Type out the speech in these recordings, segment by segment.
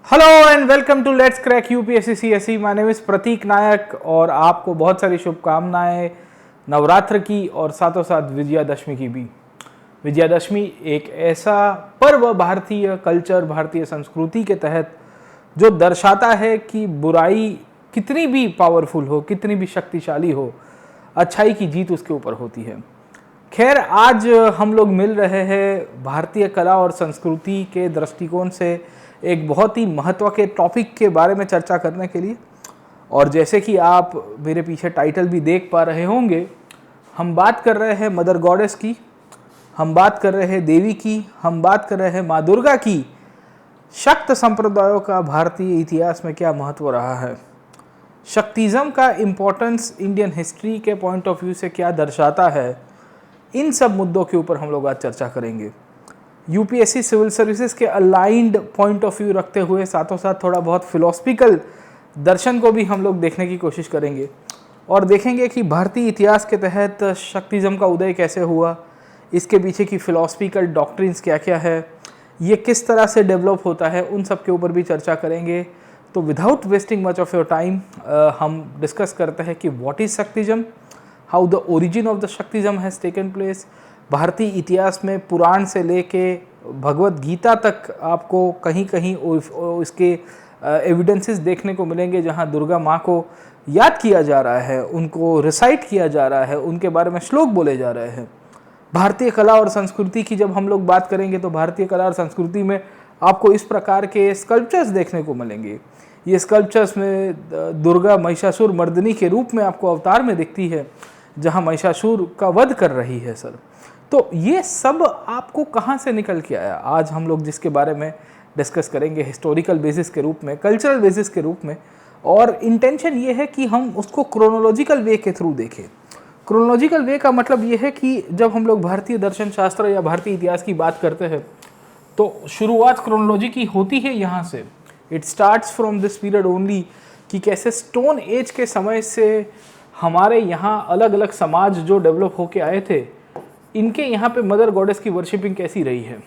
Hello and welcome to let's crack UPSC CSE. My name is Prateek Nayak और आपको बहुत सारी शुभकामनाएं नवरात्र की और साथों साथ विजयादशमी की भी। विजयादशमी एक ऐसा पर्व भारतीय कल्चर, भारतीय संस्कृति के तहत जो दर्शाता है कि बुराई कितनी भी पावरफुल हो, कितनी भी शक्तिशाली हो, अच्छाई की जीत उसके ऊपर होती है। खैर, आज हम लोग मिल रहे हैं भारतीय कला और संस्कृति के दृष्टिकोण से एक बहुत ही महत्व के टॉपिक के बारे में चर्चा करने के लिए। और जैसे कि आप मेरे पीछे टाइटल भी देख पा रहे होंगे, हम बात कर रहे हैं मदर गॉडेस की, हम बात कर रहे हैं देवी की, हम बात कर रहे हैं माँ दुर्गा की। शक्त संप्रदायों का भारतीय इतिहास में क्या महत्व रहा है, शक्तिज्म का इम्पोर्टेंस इंडियन हिस्ट्री के पॉइंट ऑफ व्यू से क्या दर्शाता है, इन सब मुद्दों के ऊपर हम लोग आज चर्चा करेंगे। यूपीएससी सिविल सर्विसेज के अलाइंड पॉइंट ऑफ व्यू रखते हुए साथों साथ थोड़ा बहुत फिलोसफिकल दर्शन को भी हम लोग देखने की कोशिश करेंगे और देखेंगे कि भारतीय इतिहास के तहत शक्तिज्म का उदय कैसे हुआ, इसके पीछे की फिलोसफिकल डॉक्ट्रिन्स क्या क्या है, ये किस तरह से डेवलप होता है, उन सब के ऊपर भी चर्चा करेंगे। तो without wasting much of your time हम डिस्कस करते हैं कि what is Shaktism, how the origin of the Shaktism has taken place. भारतीय इतिहास में पुराण से लेके भगवत गीता तक आपको कहीं कहीं इसके एविडेंसेस देखने को मिलेंगे जहां दुर्गा माँ को याद किया जा रहा है, उनको रिसाइट किया जा रहा है, उनके बारे में श्लोक बोले जा रहे हैं। भारतीय कला और संस्कृति की जब हम लोग बात करेंगे तो भारतीय कला और संस्कृति में आपको इस प्रकार के स्कल्पचर्स देखने को मिलेंगे। ये स्कल्पचर्स में दुर्गा महिषासुर मर्दिनी के रूप में आपको अवतार में दिखती है, जहां महिषासुर का वध कर रही है सर। तो ये सब आपको कहाँ से निकल के आया, आज हम लोग जिसके बारे में डिस्कस करेंगे हिस्टोरिकल बेसिस के रूप में, कल्चरल बेसिस के रूप में। और इंटेंशन ये है कि हम उसको क्रोनोलॉजिकल वे के थ्रू देखें। क्रोनोलॉजिकल वे का मतलब ये है कि जब हम लोग भारतीय दर्शन शास्त्र या भारतीय इतिहास की बात करते हैं तो शुरुआत क्रोनोलॉजी की होती है यहाँ से। It starts from this period only कि कैसे स्टोन एज के समय से हमारे यहाँ अलग अलग समाज जो डेवलप होके आए थे, इनके यहाँ पे मदर गॉडेस की वर्शिपिंग कैसी रही है।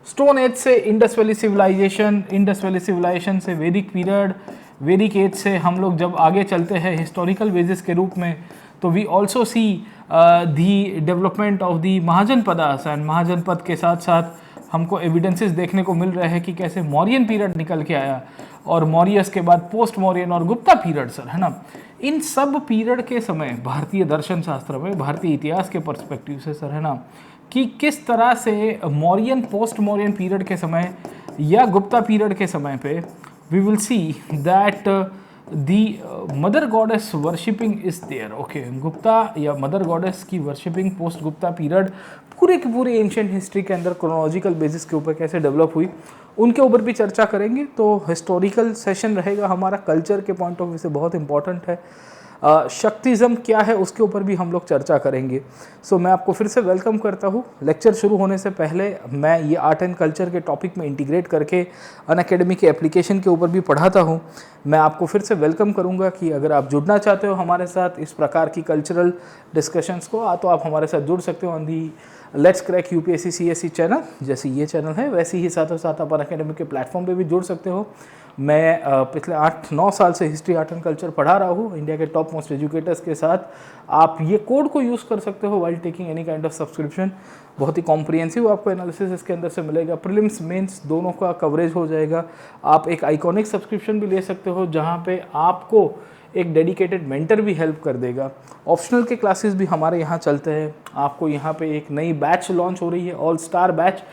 स्टोन एज से Indus valley civilization, Indus valley civilization से वैदिक पीरियड, वैदिक एज से हम लोग जब आगे चलते हैं हिस्टोरिकल बेसिस के रूप में, तो we also see the development of the Mahajanapadas. And महाजनपद के साथ साथ हमको एविडेंसेस देखने को मिल रहे हैं कि कैसे मौर्यन पीरियड निकल के आया और मौर्यस के बाद पोस्ट मौर्यन और गुप्ता पीरियड सर, है ना। इन सब पीरियड के समय भारतीय दर्शन शास्त्र में, भारतीय इतिहास के पर्सपेक्टिव से सर, है ना, कि किस तरह से मौर्यन पोस्ट मौर्यन पीरियड के समय या गुप्ता पीरियड के समय पे we will see that the mother goddess worshipping is there. Okay, Gupta या मदर गॉडेस की वर्शिपिंग पोस्ट गुप्ता पीरियड पूरे के पूरे एंशिएंट हिस्ट्री के अंदर क्रोनोलॉजिकल बेसिस के ऊपर कैसे डेवलप हुई, उनके ऊपर भी चर्चा करेंगे। तो हिस्टोरिकल सेशन रहेगा हमारा, कल्चर के पॉइंट ऑफ व्यू से बहुत इंपॉर्टेंट है। शक्तिज्म क्या है उसके ऊपर भी हम लोग चर्चा करेंगे। सो मैं आपको फिर से वेलकम करता हूँ। लेक्चर शुरू होने से पहले मैं ये आर्ट एंड कल्चर के टॉपिक में इंटीग्रेट करके अनअकैडमी के एप्लीकेशन के ऊपर भी पढ़ाता हूँ। मैं आपको फिर से वेलकम करूँगा कि अगर आप जुड़ना चाहते हो हमारे साथ इस प्रकार की कल्चरल डिस्कशंस को, तो आप हमारे साथ जुड़ सकते हो on the let's crack UPSC CSE channel. जैसे ये चैनल है वैसे ही साथों साथ आप अनअकैडमी के प्लेटफॉर्म पे भी जुड़ सकते हो। मैं पिछले 8-9 साल से हिस्ट्री, आर्ट एंड कल्चर पढ़ा रहा हूँ इंडिया के टॉप मोस्ट एजुकेटर्स के साथ। आप ये कोड को यूज़ कर सकते हो while taking any kind of subscription. बहुत ही कॉम्प्रिहेंसिव आपको एनालिसिस इसके अंदर से मिलेगा, प्रीलिम्स मेंस दोनों का कवरेज हो जाएगा। आप एक आइकॉनिक सब्सक्रिप्शन भी ले सकते हो जहाँ पे आपको एक डेडिकेटेड मेंटर भी हेल्प कर देगा। ऑप्शनल के क्लासेस भी हमारे यहाँ चलते हैं। आपको यहाँ पे एक नई बैच लॉन्च हो रही है, ऑल स्टार बैच,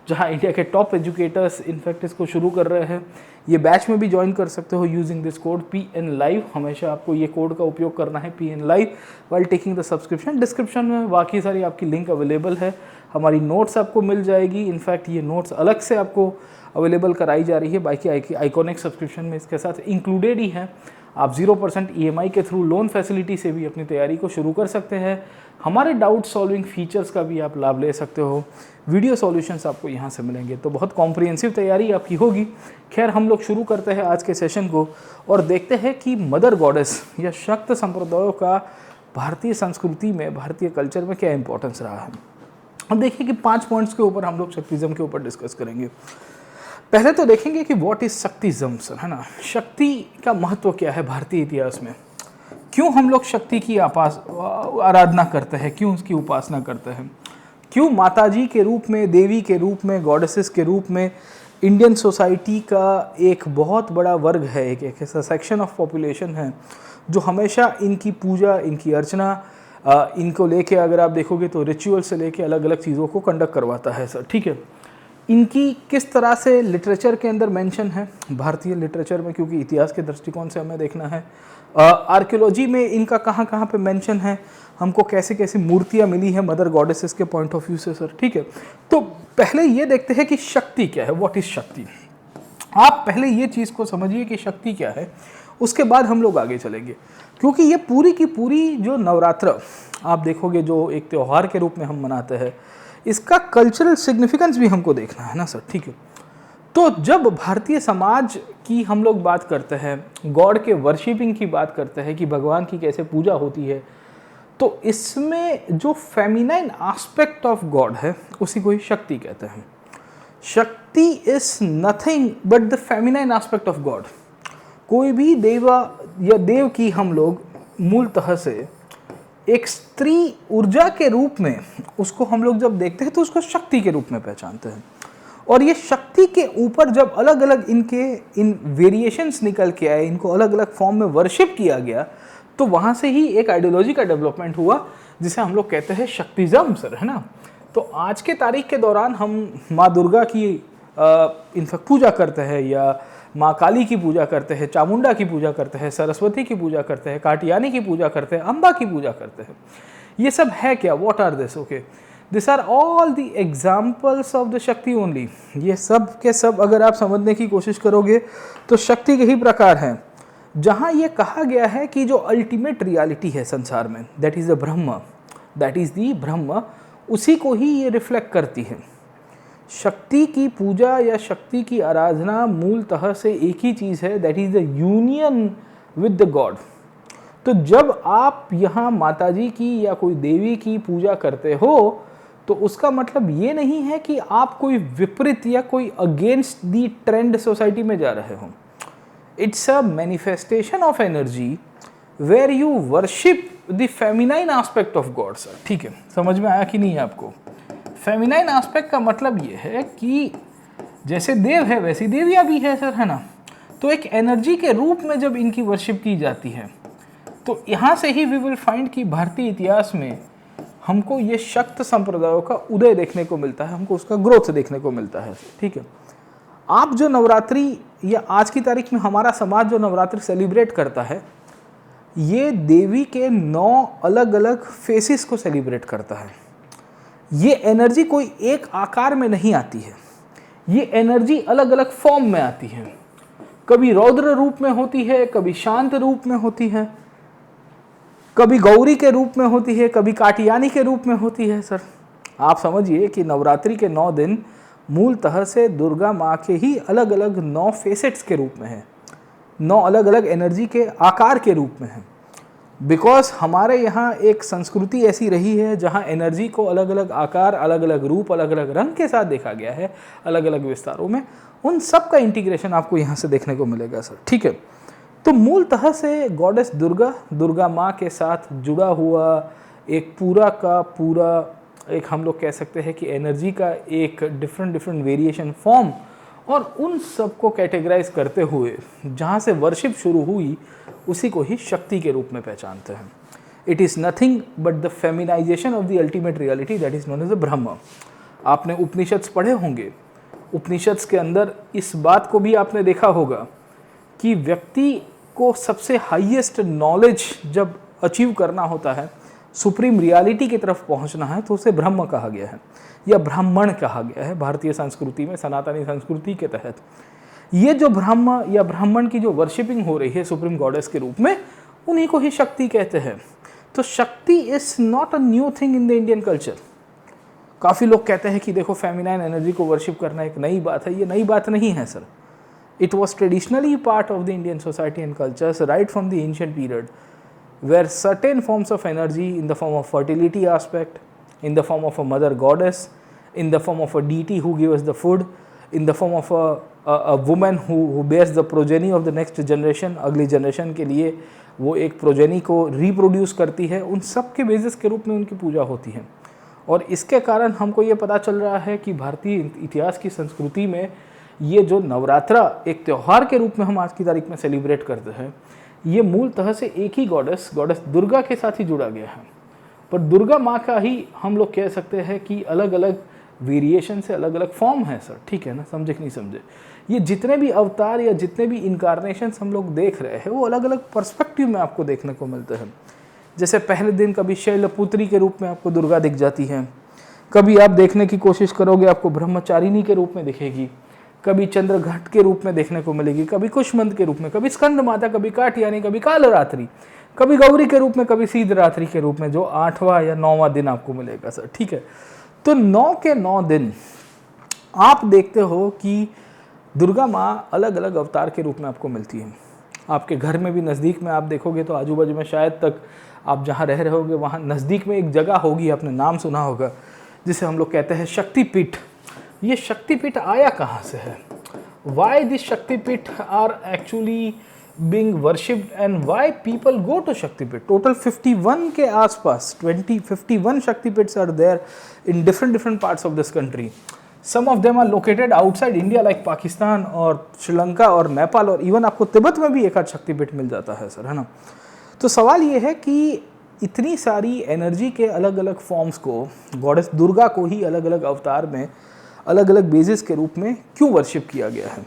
जहाँ इंडिया के टॉप एजुकेटर्स इनफैक्ट इसको शुरू कर रहे हैं। ये बैच में भी ज्वाइन कर सकते हो using this code PN Live। हमेशा आपको ये कोड का उपयोग करना है, PN Live, while taking the subscription. Description में बाकी सारी आपकी लिंक अवेलेबल है। हमारी नोट्स आपको मिल जाएगी। इनफैक्ट ये नोट्स अलग से आपको अवेलेबल कराई जा रही है, बाकी आइकॉनिक सब्सक्रिप्शन में इसके साथ इंक्लूडेड ही है। आप 0% EMI के थ्रू लोन फैसिलिटी से भी अपनी तैयारी को शुरू कर सकते हैं। हमारे डाउट सॉल्विंग फीचर्स का भी आप लाभ ले सकते हो। वीडियो सॉल्यूशंस आपको यहाँ से मिलेंगे, तो बहुत कॉम्प्रिहेंसिव तैयारी आपकी होगी। खैर, हम लोग शुरू करते हैं आज के सेशन को और देखते हैं कि मदर गॉडेस या शक्त संप्रदायों का भारतीय संस्कृति में, भारतीय कल्चर में क्या इंपॉर्टेंस रहा है। अब देखिए कि 5 पॉइंट्स के ऊपर हम लोग शक्तिज्म के ऊपर डिस्कस करेंगे। पहले तो देखेंगे कि व्हाट इज शक्तिज्म सर, है ना। शक्ति का महत्व क्या है भारतीय इतिहास में, क्यों हम लोग शक्ति की आराधना करते हैं, क्यों उसकी उपासना करते हैं, क्यों माताजी के रूप में, देवी के रूप में, गॉडेसेस के रूप में इंडियन सोसाइटी का एक बहुत बड़ा वर्ग है, एक ऐसा सेक्शन ऑफ पॉपुलेशन है जो हमेशा इनकी पूजा, इनकी अर्चना, इनको लेके अगर आप देखोगे तो रिचुअल से लेके अलग अलग चीज़ों को कंडक्ट करवाता है सर, ठीक है। इनकी किस तरह से लिटरेचर के अंदर मेंशन है, भारतीय लिटरेचर में, क्योंकि इतिहास के दृष्टिकोण से हमें देखना है। आर्कियोलॉजी में इनका कहाँ कहाँ पे मेंशन है, हमको कैसे कैसे मूर्तियाँ मिली है मदर गॉडेसेस के पॉइंट ऑफ व्यू से सर, ठीक है। तो पहले ये देखते हैं कि शक्ति क्या है, व्हाट इज शक्ति। आप पहले ये चीज़ को समझिए कि शक्ति क्या है, उसके बाद हम लोग आगे चलेंगे। क्योंकि ये पूरी की पूरी जो नवरात्र आप देखोगे, जो एक त्यौहार के रूप में हम मनाते हैं, इसका कल्चरल सिग्निफिकेंस भी हमको देखना है ना सर, ठीक है। तो जब भारतीय समाज की हम लोग बात करते हैं, गॉड के वर्शिपिंग की बात करते हैं कि भगवान की कैसे पूजा होती है, तो इसमें जो फेमिनाइन एस्पेक्ट ऑफ गॉड है उसी को ही शक्ति कहते हैं। शक्ति is nothing but the feminine aspect of God. कोई भी देवा या देव की हम लोग मूलतः से एक स्त्री ऊर्जा के रूप में उसको हम लोग जब देखते हैं तो उसको शक्ति के रूप में पहचानते हैं। और ये शक्ति के ऊपर जब अलग अलग इन वेरिएशंस निकल के आए, इनको अलग अलग फॉर्म में वर्शिप किया गया, तो वहाँ से ही एक आइडियोलॉजी का डेवलपमेंट हुआ जिसे हम लोग कहते हैं शक्तिज्म सर, है ना। तो आज के तारीख के दौरान हम माँ दुर्गा की इनफैक्ट पूजा करते हैं, या माँ काली की पूजा करते हैं, चामुंडा की पूजा करते हैं, सरस्वती की पूजा करते हैं, काटियानी की पूजा करते हैं, अम्बा की पूजा करते हैं। ये सब है क्या, what are this, okay, this are all the examples of the Shakti only. ये सब के सब अगर आप समझने की कोशिश करोगे तो शक्ति के ही प्रकार हैं। जहाँ ये कहा गया है कि जो अल्टीमेट रियलिटी है संसार में, that is the Brahma, that is the ब्रह्म, उसी को ही ये रिफ्लेक्ट करती है। शक्ति की पूजा या शक्ति की आराधना मूलतः से एक ही चीज़ है, that is the union with the God. तो जब आप यहाँ माताजी की या कोई देवी की पूजा करते हो तो उसका मतलब ये नहीं है कि आप कोई विपरीत या कोई अगेंस्ट दी ट्रेंड सोसाइटी में जा रहे हो। It's a manifestation of energy where you worship the feminine aspect of God sir, ठीक है। समझ में आया कि नहीं आपको? फेमिनाइन एस्पेक्ट का मतलब ये है कि जैसे देव है वैसी देवियाँ भी है सर, है ना। तो एक एनर्जी के रूप में जब इनकी वर्शिप की जाती है, तो यहाँ से ही वी विल फाइंड कि भारतीय इतिहास में हमको ये शक्त संप्रदायों का उदय देखने को मिलता है, हमको उसका ग्रोथ देखने को मिलता है, ठीक है। आप जो नवरात्रि या आज की तारीख में हमारा समाज जो नवरात्रि सेलिब्रेट करता है, ये देवी के 9 अलग अलग फेसेस को सेलिब्रेट करता है। ये एनर्जी कोई एक आकार में नहीं आती है, ये एनर्जी अलग अलग फॉर्म में आती है। कभी रौद्र रूप में होती है, कभी शांत रूप में होती है, कभी गौरी के रूप में होती है, कभी काटियानी के रूप में होती है सर। आप समझिए कि नवरात्रि के 9 दिन मूलतः से दुर्गा माँ के ही अलग अलग 9 फेसेट्स के रूप में है, 9 अलग अलग एनर्जी के आकार के रूप में है। बिकॉज हमारे यहाँ एक संस्कृति ऐसी रही है जहाँ एनर्जी को अलग अलग आकार, अलग अलग रूप, अलग अलग रंग के साथ देखा गया है, अलग अलग विस्तारों में। उन सब का इंटीग्रेशन आपको यहाँ से देखने को मिलेगा सर, ठीक है। तो मूलतः से गॉडेस दुर्गा माँ के साथ जुड़ा हुआ एक पूरा का पूरा एक हम लोग कह सकते हैं कि एनर्जी का एक डिफरेंट वेरिएशन फॉर्म, और उन सब को कैटेगराइज करते हुए जहाँ से वर्शिप शुरू हुई उसी को ही शक्ति के रूप में पहचानते हैं। It is nothing but the feminization of the ultimate reality that is known as the Brahma. आपने उपनिषद्स पढ़े होंगे, उपनिषद्स के अंदर इस बात को भी आपने देखा होगा कि व्यक्ति को सबसे हाईएस्ट नॉलेज जब अचीव करना होता है, सुप्रीम रियलिटी की तरफ पहुंचना है, तो उसे ब्रह्म कहा गया है या ब्राह्मण कहा गया है भारतीय संस्कृति में, सनातनी संस्कृति के तहत। ये जो ब्रह्म या ब्राह्मण की जो वर्शिपिंग हो रही है सुप्रीम गॉडेस के रूप में, उन्हीं को ही शक्ति कहते हैं। तो शक्ति is not a new thing in the Indian culture. काफ़ी लोग कहते हैं कि देखो फेमिनाइन एनर्जी को वर्शिप करना एक नई बात है, ये नई बात नहीं है sir. It was traditionally part of the Indian society and cultures right from the ancient period, where certain forms of energy in the form of fertility aspect, in the form of a mother goddess, in the form of a deity who gives us the food, in the form of women who bears the progeny of the next generation, अगली generation के लिए वो एक progeny को reproduce करती है, उन सब के बेसिस के रूप में उनकी पूजा होती है। और इसके कारण हमको ये पता चल रहा है कि भारतीय इतिहास की संस्कृति में ये जो नवरात्रा एक त्यौहार के रूप में हम आज की तारीख में सेलिब्रेट करते हैं, ये मूलतः से एक ही गॉडेस दुर्गा के साथ ही जुड़ा गया है। पर दुर्गा माँ का ही हम लोग कह सकते हैं कि अलग अलग वेरिएशन से अलग अलग फॉर्म है सर, ठीक है ना, समझे कि नहीं समझे। ये जितने भी अवतार या जितने भी इनकारनेशंस हम लोग देख रहे हैं वो अलग अलग पर्सपेक्टिव में आपको देखने को मिलते हैं। जैसे पहले दिन कभी शैलपुत्री के रूप में आपको दुर्गा दिख जाती है, कभी आप देखने की कोशिश करोगे आपको ब्रह्मचारिणी के रूप में दिखेगी, कभी चंद्रघट के रूप में देखने को मिलेगी, कभी कुष्मंद के रूप में, कभी स्कंद माता, कभी कात्यायनी, कभी कालरात्रि, कभी गौरी के रूप में, कभी सिद्धरात्रि के रूप में, जो 8वां या 9वां दिन आपको मिलेगा सर, ठीक है। तो 9 के 9 दिन आप देखते हो कि दुर्गा माँ अलग अलग अवतार के रूप में आपको मिलती है। आपके घर में भी नज़दीक में आप देखोगे तो आजू बाजू में शायद तक आप जहाँ रह रहे होगे वहाँ नज़दीक में एक जगह होगी, आपने नाम सुना होगा, जिसे हम लोग कहते हैं शक्तिपीठ। ये शक्तिपीठ आया कहाँ से है? Why this Shaktipeeth are actually being worshipped and why people go to Shaktipit? Total 51 के आसपास 51 Shaktipits are there in different parts of this country. Some of them are located outside India like Pakistan और श्रीलंका और नेपाल और even आपको तिब्बत में भी एक आध शक्तिपीठ मिल जाता है सर, है ना। तो सवाल ये है कि इतनी सारी एनर्जी के अलग अलग फॉर्म्स को, गॉडेस दुर्गा को ही अलग अलग अवतार में अलग अलग बेसिस के रूप में क्यों वर्शिप किया गया है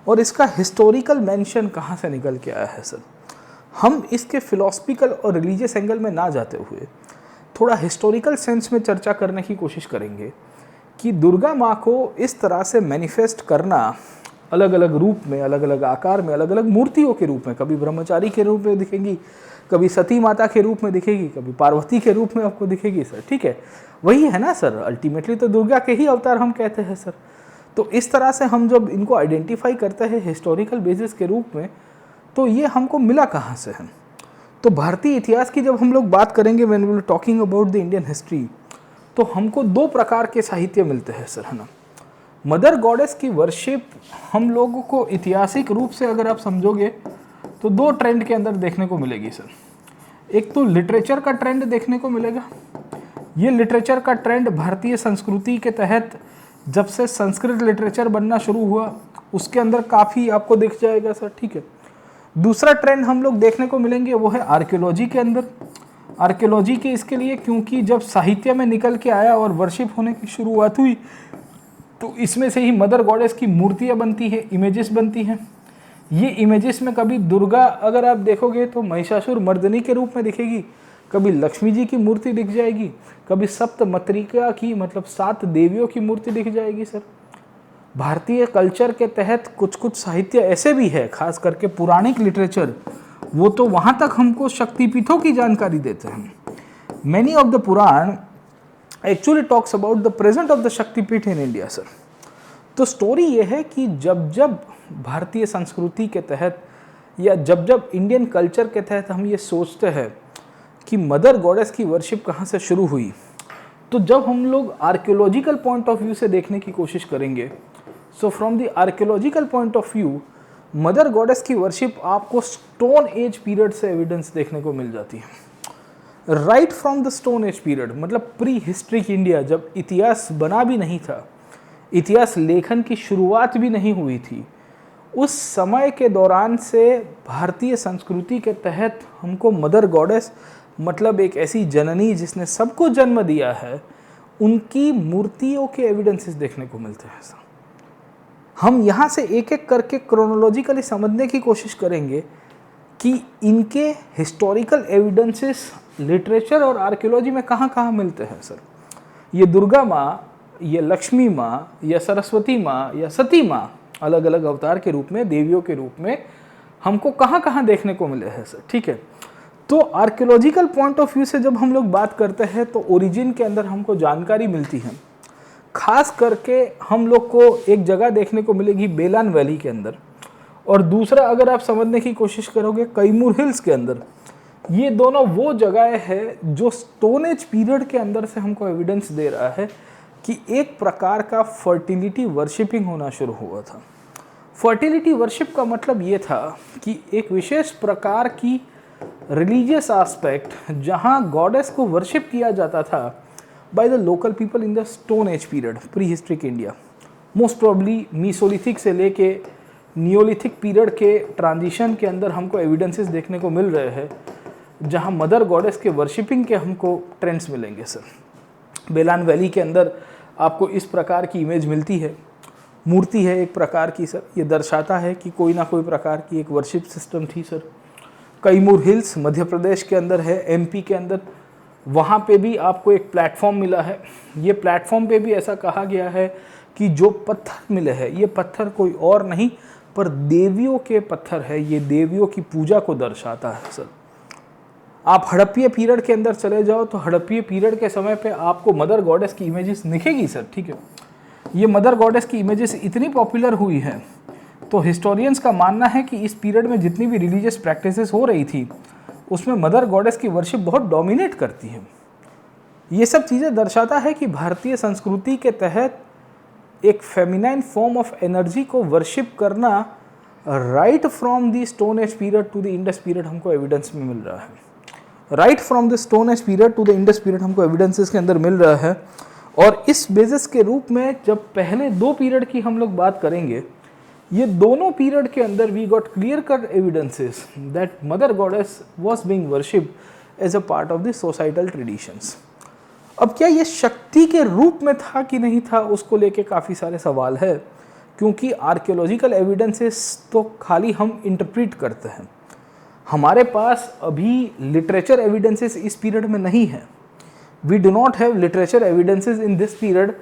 और इसका हिस्टोरिकल मेंशन कहाँ से निकल के आया है सर। हम इसके फिलोसफिकल और रिलीजियस एंगल में ना जाते हुए थोड़ा हिस्टोरिकल सेंस में चर्चा करने की कोशिश करेंगे कि दुर्गा माँ को इस तरह से मैनिफेस्ट करना अलग अलग रूप में, अलग अलग आकार में, अलग अलग मूर्तियों के रूप में, कभी ब्रह्मचारी के रूप में दिखेगी, कभी सती माता के रूप में दिखेगी, कभी पार्वती के रूप में आपको दिखेगी सर, ठीक है। वही है ना सर, अल्टीमेटली तो दुर्गा के ही अवतार हम कहते हैं सर। तो इस तरह से हम जब इनको आइडेंटिफाई करते हैं हिस्टोरिकल बेसिस के रूप में, तो ये हमको मिला कहाँ से है? तो भारतीय इतिहास की जब हम लोग बात करेंगे, when we are talking about the Indian history, तो हमको 2 प्रकार के साहित्य मिलते हैं सर, है ना। मदर गॉडेस की वर्शिप हम लोगों को ऐतिहासिक रूप से अगर आप समझोगे तो 2 ट्रेंड के अंदर देखने को मिलेगी सर। एक तो लिटरेचर का ट्रेंड देखने को मिलेगा। ये लिटरेचर का ट्रेंड भारतीय संस्कृति के तहत जब से संस्कृत लिटरेचर बनना शुरू हुआ उसके अंदर काफ़ी आपको दिख जाएगा सर, ठीक है। दूसरा ट्रेंड हम लोग देखने को मिलेंगे वो है आर्कियोलॉजी के अंदर। आर्कियोलॉजी के इसके लिए क्योंकि जब साहित्य में निकल के आया और वर्शिप होने की शुरुआत हुई तो इसमें से ही मदर गॉडेस की मूर्तियाँ बनती है, इमेजेस बनती हैं। ये इमेजेस में कभी दुर्गा अगर आप देखोगे तो महिषासुर मर्दिनी के रूप में दिखेगी, कभी लक्ष्मी जी की मूर्ति दिख जाएगी, कभी सप्तमातृका की मतलब 7 देवियों की मूर्ति दिख जाएगी सर। भारतीय कल्चर के तहत कुछ कुछ साहित्य ऐसे भी है, खास करके पुराणिक लिटरेचर, वो तो वहाँ तक हमको शक्तिपीठों की जानकारी देते हैं। Many of the Puran actually talks about the present of the Shaktipeeth in India sir. तो स्टोरी ये है कि जब जब भारतीय संस्कृति के तहत या जब जब इंडियन कल्चर के तहत हम ये सोचते हैं कि मदर गॉडेस की वर्शिप कहाँ से शुरू हुई, तो जब हम लोग आर्कियोलॉजिकल पॉइंट ऑफ व्यू से देखने की कोशिश करेंगे, so from the archaeological point of view mother goddess की वर्शिप आपको स्टोन एज पीरियड से एविडेंस देखने को मिल जाती है। Right from the stone age period मतलब प्री हिस्ट्रिक इंडिया, जब इतिहास बना भी नहीं था, इतिहास लेखन की शुरुआत भी नहीं हुई थी, उस समय के दौरान से भारतीय संस्कृति के तहत हमको मदर गॉडेस मतलब एक ऐसी जननी जिसने सबको जन्म दिया है, उनकी मूर्तियों के एविडेंसेस देखने को मिलते हैं। हम यहाँ से एक एक करके क्रोनोलॉजिकली समझने की कोशिश करेंगे कि इनके हिस्टोरिकल एविडेंसेस लिटरेचर और आर्कियोलॉजी में कहाँ कहाँ मिलते हैं सर। ये दुर्गा माँ, ये लक्ष्मी माँ या सरस्वती माँ या सती माँ अलग अलग अवतार के रूप में, देवियों के रूप में हमको कहाँ कहाँ देखने को मिले हैं सर, ठीक है। तो आर्कियोलॉजिकल पॉइंट ऑफ व्यू से जब हम लोग बात करते हैं तो ओरिजिन के अंदर हमको जानकारी मिलती है। खास करके हम लोग को एक जगह देखने को मिलेगी बेलान वैली के अंदर, और दूसरा अगर आप समझने की कोशिश करोगे कैमूर हिल्स के अंदर। ये दोनों वो जगह है जो स्टोन एज पीरियड के अंदर से हमको एविडेंस दे रहा है कि एक प्रकार का फर्टिलिटी वर्शिपिंग होना शुरू हुआ था। फर्टिलिटी वर्शिप का मतलब ये था कि एक विशेष प्रकार की रिलीजियस एस्पेक्ट जहाँ गॉडेस को वर्शिप किया जाता था by the local people in the stone age period, pre historic India. Most probably Mesolithic से लेके नियोलिथिक पीरियड के ट्रांजिशन के अंदर हमको एविडेंसेस देखने को मिल रहे हैं जहाँ मदर गॉडेस के वर्शिपिंग के हमको ट्रेंड्स मिलेंगे सर। बेलान वैली के अंदर आपको इस प्रकार की इमेज मिलती है, मूर्ति है एक प्रकार की सर। ये दर्शाता है कि कोई ना कोई प्रकार की एक वर्शिप सिस्टम थी सर। कैमूर हिल्स मध्य प्रदेश के अंदर है, एमपी के अंदर, वहाँ पे भी आपको एक प्लेटफॉर्म मिला है। ये प्लेटफॉर्म पे भी ऐसा कहा गया है कि जो पत्थर मिले हैं ये पत्थर कोई और नहीं पर देवियों के पत्थर है, ये देवियों की पूजा को दर्शाता है सर। आप हड़प्पीय पीरियड के अंदर चले जाओ तो हड़प्पीय पीरियड के समय पे आपको मदर गॉडेस की इमेजेस दिखेगी सर, ठीक है। ये मदर गॉडेस की इमेजेस इतनी पॉपुलर हुई है तो हिस्टोरियंस का मानना है कि इस पीरियड में जितनी भी रिलीजियस प्रैक्टिसेस हो रही थी उसमें मदर गॉडेस की वर्शिप बहुत डोमिनेट करती है। ये सब चीज़ें दर्शाता है कि भारतीय संस्कृति के तहत एक फेमिनाइन फॉर्म ऑफ एनर्जी को वर्शिप करना right from the stone age period to the Indus period हमको एविडेंस में मिल रहा है। Right from the stone age period to the Indus period हमको एविडेंसेस के अंदर मिल रहा है। और इस बेसिस के रूप में जब पहले दो पीरियड की हम लोग बात करेंगे, ये दोनों पीरियड के अंदर we got clear cut evidences that mother goddess was being worshipped as a part of the societal traditions. अब क्या ये शक्ति के रूप में था कि नहीं था, उसको लेके काफ़ी सारे सवाल है, क्योंकि आर्कियोलॉजिकल एविडेंसेस तो खाली हम इंटरप्रीट करते हैं। हमारे पास अभी लिटरेचर एविडेंसेस इस पीरियड में नहीं है। We do not have literature evidences in this period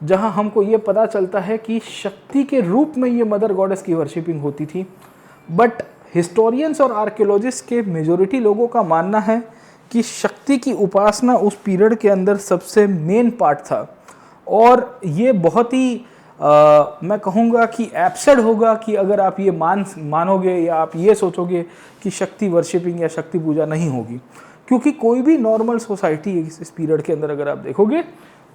जहां हमको ये पता चलता है कि शक्ति के रूप में ये मदर गॉडेस की वर्शिपिंग होती थी। बट हिस्टोरियंस और आर्कियोलॉजिस्ट के मेजॉरिटी लोगों का मानना है कि शक्ति की उपासना उस पीरियड के अंदर सबसे मेन पार्ट था। और ये बहुत ही मैं कहूँगा कि एब्सर्ड होगा कि अगर आप ये मानोगे या आप ये सोचोगे कि शक्ति वर्शिपिंग या शक्ति पूजा नहीं होगी, क्योंकि कोई भी नॉर्मल सोसाइटी इस पीरियड के अंदर अगर आप देखोगे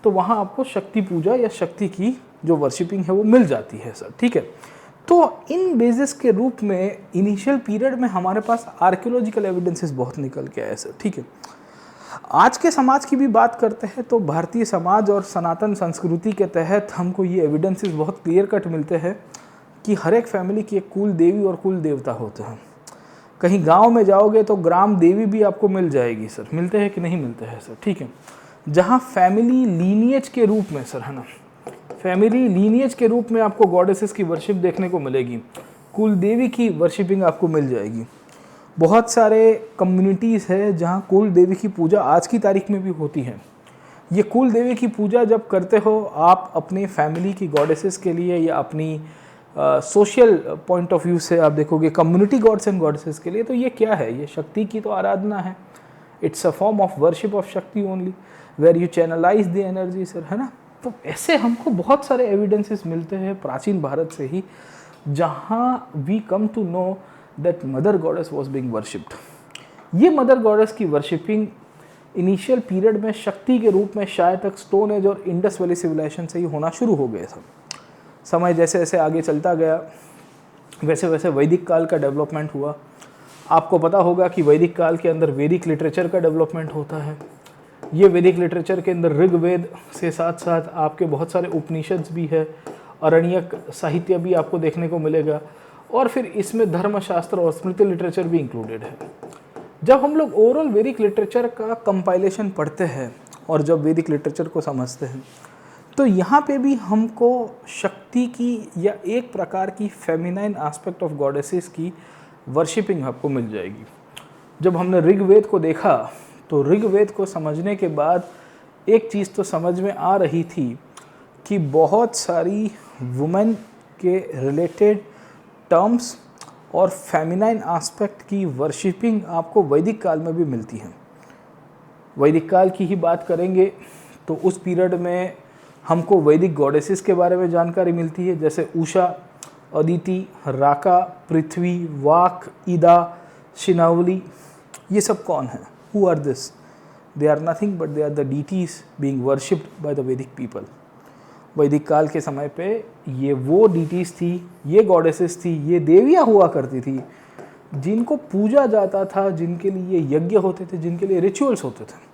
तो वहाँ आपको शक्ति पूजा या शक्ति की जो वर्शिपिंग है वो मिल जाती है सर, ठीक है। तो इन बेसिस के रूप में इनिशियल पीरियड में हमारे पास आर्कियोलॉजिकल एविडेंसेस बहुत निकल के आए सर, ठीक है। आज के समाज की भी बात करते हैं तो भारतीय समाज और सनातन संस्कृति के तहत हमको ये एविडेंसेस बहुत क्लियर कट मिलते हैं कि हर एक फैमिली की एक कुल देवी और कुल देवता होते हैं। कहीं गांव में जाओगे तो ग्राम देवी भी आपको मिल जाएगी सर, मिलते हैं कि नहीं मिलते हैं सर, ठीक है। जहाँ फैमिली लीनिएज के रूप में सर, है ना, फैमिली लीनिएज के रूप में आपको गॉडेसेस की वर्शिप देखने को मिलेगी, कुल देवी की वर्शिपिंग आपको मिल जाएगी। बहुत सारे कम्युनिटीज़ है जहाँ कुल देवी की पूजा आज की तारीख में भी होती है। ये कुल देवी की पूजा जब करते हो आप अपने फैमिली की गॉडेसेस के लिए या अपनी सोशल पॉइंट ऑफ व्यू से आप देखोगे कम्युनिटी गॉड्स एंड गॉडेसेस के लिए, तो ये क्या है, ये शक्ति की तो आराधना है। It's a form of worship of Shakti only where you channelise the energy sir, है ना। तो ऐसे हमको बहुत सारे एविडेंसेस मिलते हैं प्राचीन भारत से ही जहाँ we come to know that mother goddess was being worshipped. ये मदर गॉडेस की वर्शिपिंग इनिशियल पीरियड में शक्ति के रूप में शायद तक स्टोन एज और इंडस वैली सिविलाइजेशन से ही होना शुरू हो गया था। समय जैसे जैसे आगे चलता गया वैसे वैसे वैदिक काल का डेवलपमेंट हुआ। आपको पता होगा कि वैदिक काल के अंदर वैदिक लिटरेचर का डेवलपमेंट होता है। ये वैदिक लिटरेचर के अंदर ऋग्वेद से साथ साथ आपके बहुत सारे उपनिषद्स भी है, अरण्यक साहित्य भी आपको देखने को मिलेगा, और फिर इसमें धर्मशास्त्र और स्मृति लिटरेचर भी इंक्लूडेड है। जब हम लोग ओवरऑल वैदिक लिटरेचर का कंपाइलेशन पढ़ते हैं और जब वैदिक लिटरेचर को समझते हैं तो यहाँ पे भी हमको शक्ति की या एक प्रकार की फेमिनाइन एस्पेक्ट ऑफ गॉडेसेस की वर्शिपिंग आपको मिल जाएगी। जब हमने ऋग्वेद को देखा तो ऋग्वेद को समझने के बाद एक चीज़ तो समझ में आ रही थी कि बहुत सारी वुमेन के रिलेटेड टर्म्स और फेमिनाइन एस्पेक्ट की वर्शिपिंग आपको वैदिक काल में भी मिलती है। वैदिक काल की ही बात करेंगे तो उस पीरियड में हमको वैदिक गॉडेसेस के बारे में जानकारी मिलती है, जैसे उषा, अदिति, राका, पृथ्वी, वाक, ईदा, शिनावली। ये सब कौन है? Who are this? They are nothing but they are the deities being worshipped by the Vedic people. वैदिक काल के समय पे ये वो डीटीज थी, ये गॉडेसेस थी, ये देवियाँ हुआ करती थी जिनको पूजा जाता था, जिनके लिए यज्ञ होते थे, जिनके लिए रिचुअल्स होते थे।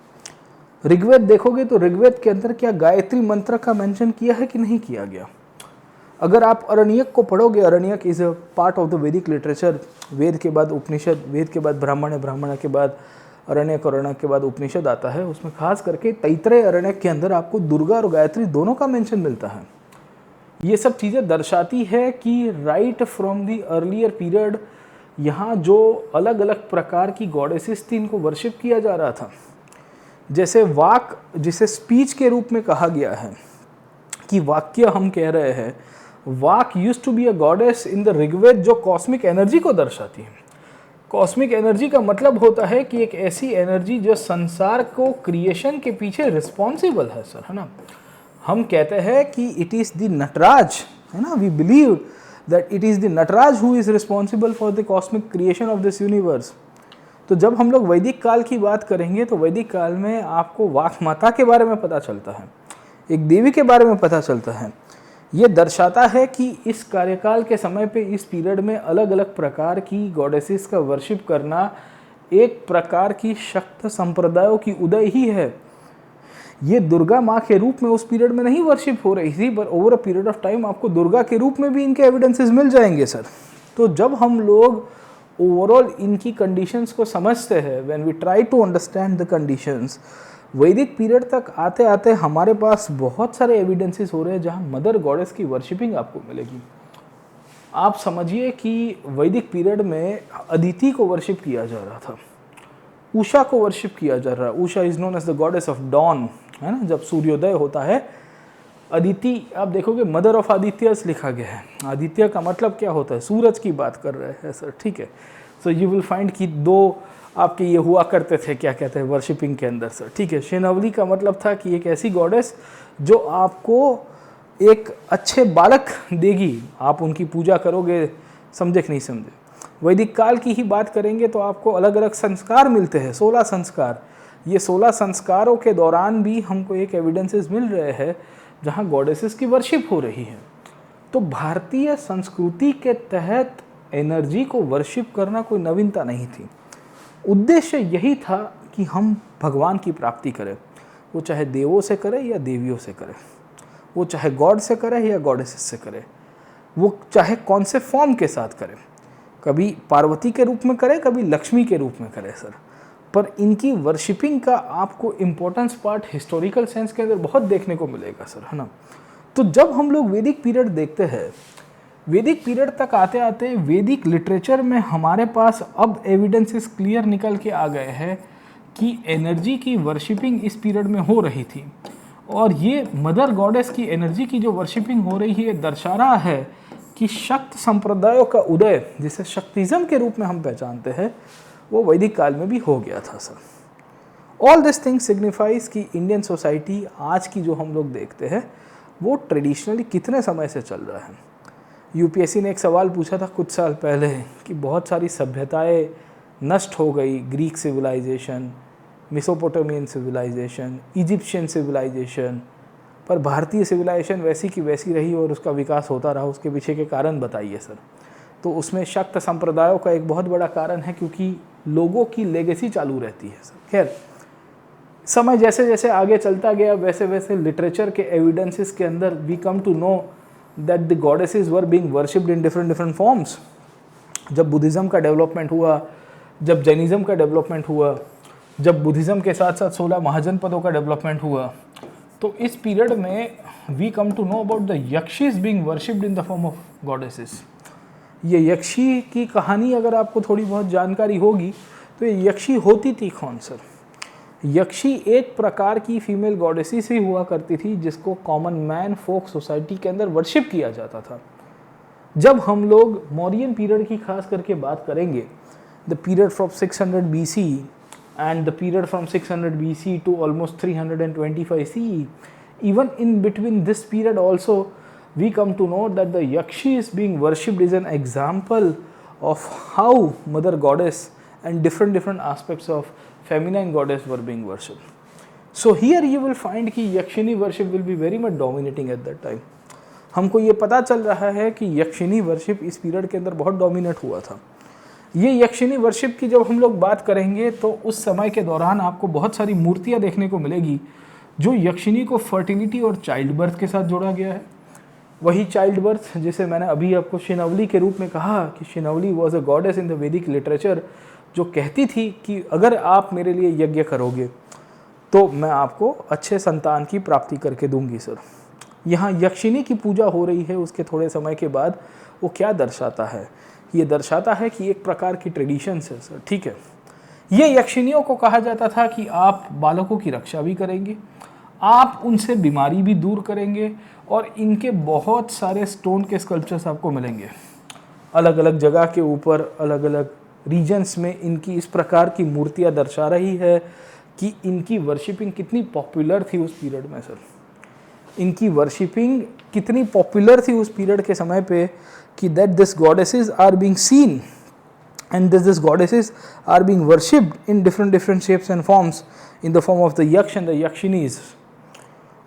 ऋग्वेद देखोगे तो ऋग्वेद के अंदर क्या गायत्री मंत्र का मेंशन किया है कि नहीं किया गया? अगर आप अरण्यक को पढ़ोगे, Aranyaka is a part of the Vedic literature. वेद के बाद उपनिषद, वेद के बाद ब्राह्मण, ब्राह्मण के बाद अरण्यक, अरण्यक के बाद उपनिषद आता है। उसमें खास करके तैत्तरीय अरण्यक के अंदर आपको दुर्गा और गायत्री दोनों का मेंशन मिलता है। ये सब चीज़ें दर्शाती है कि right from the earlier period यहाँ जो अलग अलग प्रकार की गॉडेसेस थी, इनको वर्शिप किया जा रहा था। जैसे वाक, जिसे स्पीच के रूप में कहा गया है कि वाक्य हम कह रहे हैं, Vak used to be a goddess in the Rigveda, जो कॉस्मिक एनर्जी को दर्शाती है। कॉस्मिक एनर्जी का मतलब होता है कि एक ऐसी एनर्जी जो संसार को क्रिएशन के पीछे रिस्पॉन्सिबल है सर, है ना। हम कहते हैं कि इट इज़ द नटराज, है ना, we believe that it is the Nataraja who is responsible for the cosmic creation of this universe. तो जब हम लोग वैदिक काल की बात करेंगे तो वैदिक काल में आपको वाक माता के बारे में पता चलता है, एक देवी के बारे में पता चलता है। ये दर्शाता है कि इस कार्यकाल के समय पे, इस पीरियड में अलग अलग प्रकार की गॉडेसेस का वर्शिप करना एक प्रकार की शक्त संप्रदायों की उदय ही है। ये दुर्गा माँ के रूप में उस पीरियड में नहीं वर्शिप हो रही थी, पर over a period of time आपको दुर्गा के रूप में भी इनके एविडेंसेस मिल जाएंगे सर। तो जब हम लोग ओवरऑल इनकी कंडीशंस को समझते हैं, when we try to understand the conditions, Vedic period तक आते आते हमारे पास बहुत सारे एविडेंसेस हो रहे हैं जहाँ मदर गॉडेस की वर्शिपिंग आपको मिलेगी। आप समझिए कि वैदिक पीरियड में अदिति को वर्शिप किया जा रहा था, उषा को वर्शिप किया जा रहा है। Usha is known as the goddess of dawn, है ना, जब सूर्योदय होता है। अदिति आप देखोगे मदर ऑफ आदित्यस लिखा गया है। आदित्य का मतलब क्या होता है? सूरज की बात कर रहे हैं सर, ठीक है। सो यू विल फाइंड कि दो आपके ये हुआ करते थे, क्या कहते हैं, वर्शिपिंग के अंदर सर, ठीक है। शेनवली का मतलब था कि एक ऐसी गॉडेस जो आपको एक अच्छे बालक देगी, आप उनकी पूजा करोगे, समझे कि नहीं समझे। वैदिक काल की ही बात करेंगे तो आपको अलग अलग संस्कार मिलते हैं, 16 संस्कार। ये 16 संस्कारों के दौरान भी हमको एक एविडेंसेस मिल रहे हैं जहाँ गॉडेसेस की वर्शिप हो रही है। तो भारतीय संस्कृति के तहत एनर्जी को वर्शिप करना कोई नवीनता नहीं थी। उद्देश्य यही था कि हम भगवान की प्राप्ति करें, वो चाहे देवों से करे या देवियों से करे, वो चाहे गॉड से करे या गॉडेसेस से करे, वो चाहे कौन से फॉर्म के साथ करे, कभी पार्वती के रूप में करे, कभी लक्ष्मी के रूप में करे सर। पर इनकी वर्शिपिंग का आपको इम्पोर्टेंस पार्ट हिस्टोरिकल सेंस के अंदर बहुत देखने को मिलेगा सर, है ना। तो जब हम लोग वैदिक पीरियड देखते हैं, वैदिक पीरियड तक आते आते वैदिक लिटरेचर में हमारे पास अब एविडेंसेस क्लियर निकल के आ गए हैं कि एनर्जी की वर्शिपिंग इस पीरियड में हो रही थी। और ये मदर गॉडेस की एनर्जी की जो वर्शिपिंग हो रही है, दर्शा रहा है कि शक्त संप्रदायों का उदय, जिसे शक्तिज्म के रूप में हम पहचानते हैं, वो वैदिक काल में भी हो गया था sir. All this thing signifies कि इंडियन सोसाइटी आज की जो हम लोग देखते हैं वो ट्रेडिशनली कितने समय से चल रहा है। यूपीएससी ने एक सवाल पूछा था कुछ साल पहले कि बहुत सारी सभ्यताएं नष्ट हो गई, Greek civilization, Mesopotamian civilization, Egyptian civilization, पर भारतीय सिविलाइजेशन वैसी की वैसी रही और उसका विकास होता रहा। उसके पीछे के कारण बताइए सर। तो उसमें शक्त संप्रदायों का एक बहुत बड़ा कारण है, क्योंकि लोगों की लेगेसी चालू रहती है सर। खैर, समय जैसे जैसे आगे चलता गया वैसे वैसे लिटरेचर के एविडेंसेस के अंदर we come to know that the goddesses were being worshipped in different forms. जब बुद्धिज़्म का डेवलपमेंट हुआ, जब जैनिज़्म का डेवलपमेंट हुआ, जब बुद्धिज़्म के साथ साथ 16 महाजनपदों का डेवलपमेंट हुआ, तो इस पीरियड में we come to know about the Yakshis being worshipped in the form of goddesses. ये यक्षी की कहानी अगर आपको थोड़ी बहुत जानकारी होगी तो ये यक्षी होती थी कौन सर? यक्षी एक प्रकार की फीमेल गॉडेसेस ही हुआ करती थी जिसको कॉमन मैन फोक सोसाइटी के अंदर वर्शिप किया जाता था। जब हम लोग मौर्यन पीरियड की खास करके बात करेंगे, the period from 600 BC and the period from 600 BC to almost 325 CE, even in between this period also we come to know that the Yakshi is being worshipped is an example of how mother goddess and different aspects of feminine goddess were being worshipped. So here you will find कि Yakshini worship will be very much dominating at that time. हमको ये पता चल रहा है कि Yakshini worship इस period के अंदर बहुत डोमिनेट हुआ था। ये यक्षिनी वर्शिप की जब हम लोग बात करेंगे तो उस समय के दौरान आपको बहुत सारी मूर्तियाँ देखने को मिलेगी जो यक्षिनी को फर्टिलिटी और चाइल्ड बर्थ के साथ जोड़ा गया है। वही चाइल्ड बर्थ जिसे मैंने अभी आपको शिनवली के रूप में कहा कि Sinivali was a goddess in the Vedic literature, जो कहती थी कि अगर आप मेरे लिए यज्ञ करोगे तो मैं आपको अच्छे संतान की प्राप्ति करके दूंगी सर। यहाँ यक्षिनी की पूजा हो रही है उसके थोड़े समय के बाद। वो क्या दर्शाता है? ये दर्शाता है कि एक प्रकार की ट्रेडिशन है सर, ठीक है। ये यक्षिनियों को कहा जाता था कि आप बालकों की रक्षा भी करेंगे, आप उनसे बीमारी भी दूर करेंगे, और इनके बहुत सारे स्टोन के स्कल्पचर्स आपको मिलेंगे अलग अलग जगह के ऊपर, अलग अलग रीजन्स में। इनकी इस प्रकार की मूर्तियाँ दर्शा रही है कि इनकी वर्शिपिंग कितनी पॉपुलर थी उस पीरियड में सर। इनकी वर्शिपिंग कितनी पॉपुलर थी उस पीरियड के समय पे कि that this goddesses are being seen and these goddesses are being worshipped in different shapes and forms in the form of the yaksh and the yakshinis.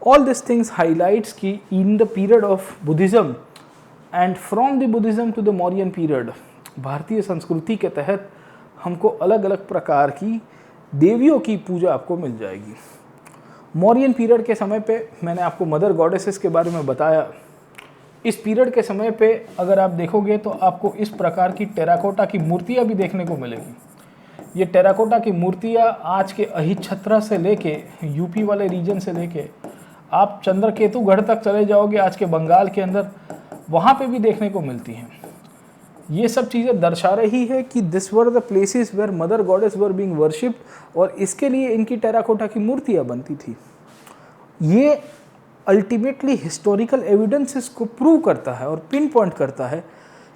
All these things highlights कि in the period of Buddhism and from the Buddhism to the Mauryan period, भारतीय संस्कृति के तहत हमको अलग अलग प्रकार की देवियों की पूजा आपको मिल जाएगी। मौर्यन पीरियड के समय पे मैंने आपको मदर गॉडेसेस के बारे में बताया। इस पीरियड के समय पे अगर आप देखोगे तो आपको इस प्रकार की टेराकोटा की मूर्तियाँ भी देखने को मिलेगी। ये टेराकोटा की मूर्तियाँ आज के अहिच्छत्रा से लेके यूपी वाले रीजन से लेके आप चंद्रकेतुगढ़ तक चले जाओगे आज के बंगाल के अंदर, वहाँ पे भी देखने को मिलती हैं। ये सब चीज़ें दर्शा रही है कि this were the places where mother goddess were being worshipped, और इसके लिए इनकी टेराकोटा की मूर्तियाँ बनती थी। ये अल्टीमेटली हिस्टोरिकल एविडेंसेस को प्रूव करता है और पिन पॉइंट करता है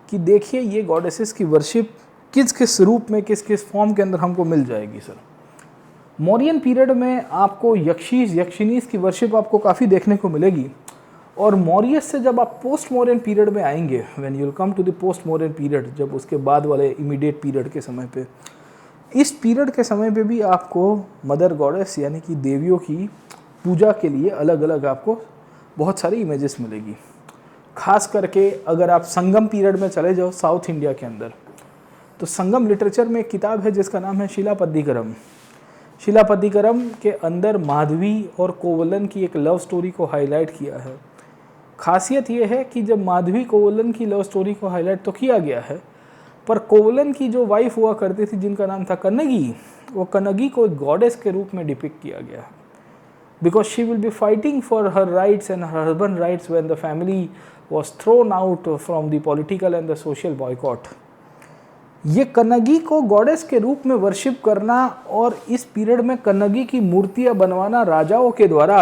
कि देखिए ये गॉडेसेस की वर्शिप किस किस रूप में, किस किस फॉर्म के अंदर हमको मिल जाएगी सर। मौर्यन पीरियड में आपको यक्षिनीज की वर्शिप आपको काफ़ी देखने को मिलेगी। और मौर्यस से जब आप पोस्ट मौर्यन पीरियड में आएंगे, when you will come to the post Mauryan period, जब उसके बाद वाले इमीडिएट पीरियड के समय पे, इस पीरियड के समय पे भी आपको मदर गॉडेस यानी कि देवियों की पूजा के लिए अलग अलग आपको बहुत सारी इमेजेस मिलेगी। खास करके अगर आप संगम पीरियड में चले जाओ साउथ इंडिया के अंदर, तो संगम लिटरेचर में एक किताब है जिसका नाम है शिलापद्दिकरम। शिलापद्दिकरम के अंदर माधवी और कोवलन की एक लव स्टोरी को हाईलाइट किया है। खासियत ये है कि जब माधवी कोवलन की लव स्टोरी को हाईलाइट तो किया गया है, पर कोवलन की जो वाइफ हुआ करती थी जिनका नाम था कन्नगी, वो कन्नगी को गॉडेस के रूप में डिपिक्ट किया गया है। Because she will be fighting for her rights and her husband's rights when the family was thrown out from the political and the social boycott. ये कन्नगी को गॉडेस के रूप में वर्शिप करना और इस पीरियड में कन्नगी की मूर्तियाँ बनवाना राजाओं के द्वारा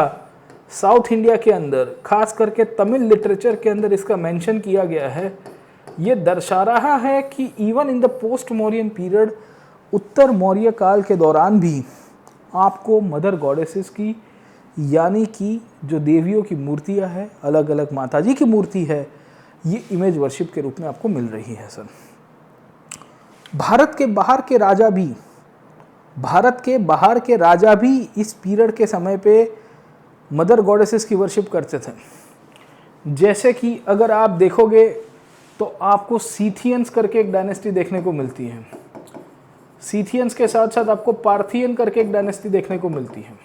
साउथ इंडिया के अंदर, खास करके तमिल लिटरेचर के अंदर इसका मेंशन किया गया है। ये दर्शा रहा है कि even in the post Mauryan period, उत्तर मौर्य काल के दौरान भी आपको मदर गॉडेसेस की यानी कि जो देवियों की मूर्तियाँ हैं, अलग अलग माताजी की मूर्ति है, ये इमेज वर्शिप के रूप में आपको मिल रही है सर। भारत के बाहर के राजा भी इस पीरियड के समय पे मदर गॉडेसेस की वर्शिप करते थे। जैसे कि अगर आप देखोगे तो आपको सीथियंस करके एक डायनेस्टी देखने को मिलती है। सीथियंस के साथ साथ आपको पार्थियन करके एक डायनेस्टी देखने को मिलती है।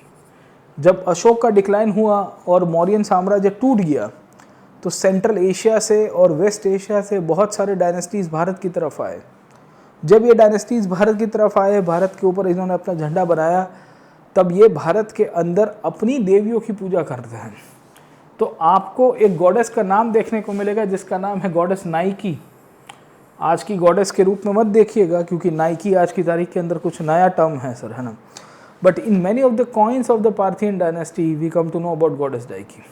जब अशोक का डिक्लाइन हुआ और मौर्यन साम्राज्य टूट गया, तो सेंट्रल एशिया से और वेस्ट एशिया से बहुत सारे डायनेस्टीज़ भारत की तरफ आए। जब ये डायनेस्टीज़ भारत की तरफ आए, भारत के ऊपर इन्होंने अपना झंडा बनाया, तब ये भारत के अंदर अपनी देवियों की पूजा करते हैं। तो आपको एक गॉडेस का नाम देखने को मिलेगा जिसका नाम है गॉडेस नाइकी। आज की गॉडेस के रूप में मत देखिएगा, क्योंकि नाइकी आज की तारीख के अंदर कुछ नया टर्म है सर, है ना। But in many of the coins of the Parthian dynasty, we come to know about goddess Nike.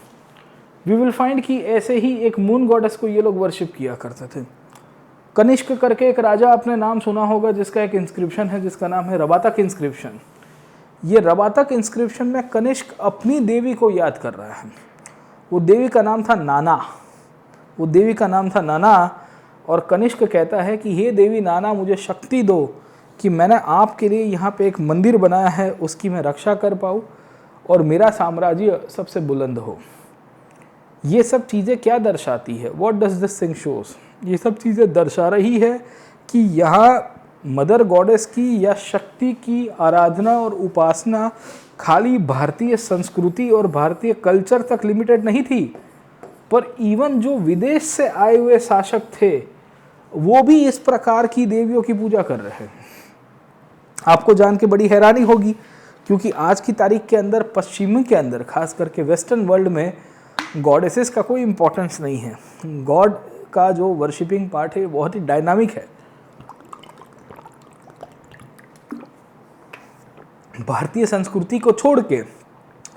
We will find कि ऐसे ही एक मून गॉडेस को ये लोग वर्शिप किया करते थे। कनिष्क करके एक राजा आपने नाम सुना होगा जिसका एक इंस्क्रिप्शन है जिसका नाम है रबातक इंस्क्रिप्शन। ये रबातक इंस्क्रिप्शन में कनिष्क अपनी देवी को याद कर रहा है। वो देवी का नाम था नाना। और कनिष्क कहता है कि हे देवी नाना, मुझे शक्ति दो कि मैंने आपके लिए यहाँ पे एक मंदिर बनाया है, उसकी मैं रक्षा कर पाऊँ और मेरा साम्राज्य सबसे बुलंद हो। ये सब चीज़ें क्या दर्शाती है? What does this thing shows? ये सब चीज़ें दर्शा रही है कि यहाँ मदर गॉडेस की या शक्ति की आराधना और उपासना खाली भारतीय संस्कृति और भारतीय कल्चर तक लिमिटेड नहीं थी, पर इवन जो विदेश से आए हुए शासक थे वो भी इस प्रकार की देवियों की पूजा कर रहे हैं। आपको जान के बड़ी हैरानी होगी, क्योंकि आज की तारीख के अंदर पश्चिमी के अंदर खास करके वेस्टर्न वर्ल्ड में गॉडेसेस का कोई इंपॉर्टेंस नहीं है। गॉड का जो वर्शिपिंग पार्ट है बहुत ही डायनामिक है। भारतीय संस्कृति को छोड़ के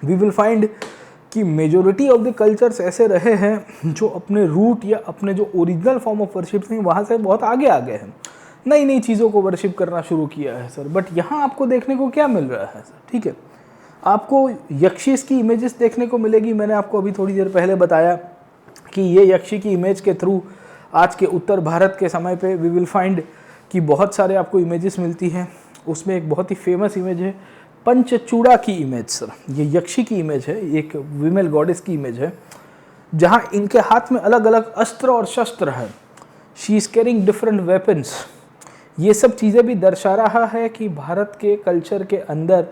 वी विल फाइंड कि मेजोरिटी ऑफ द कल्चर्स ऐसे रहे हैं जो अपने रूट या अपने जो ओरिजिनल फॉर्म ऑफ वर्शिप थे वहाँ से बहुत आगे आ गए हैं, नई नई चीज़ों को वर्शिप करना शुरू किया है सर। बट यहाँ आपको देखने को क्या मिल रहा है सर? ठीक है, आपको यक्षिस की इमेजेस देखने को मिलेगी। मैंने आपको अभी थोड़ी देर पहले बताया कि ये यक्षी की इमेज के थ्रू आज के उत्तर भारत के समय पे वी विल फाइंड कि बहुत सारे आपको इमेजेस मिलती हैं। उसमें एक बहुत ही फेमस इमेज है पंचचूड़ा की इमेज सर। ये यक्षी की इमेज है, एक विमेल गॉडेस की इमेज है, जहाँ इनके हाथ में अलग अलग अस्त्र और शस्त्र है। She is carrying different weapons. ये सब चीज़ें भी दर्शा रहा है कि भारत के कल्चर के अंदर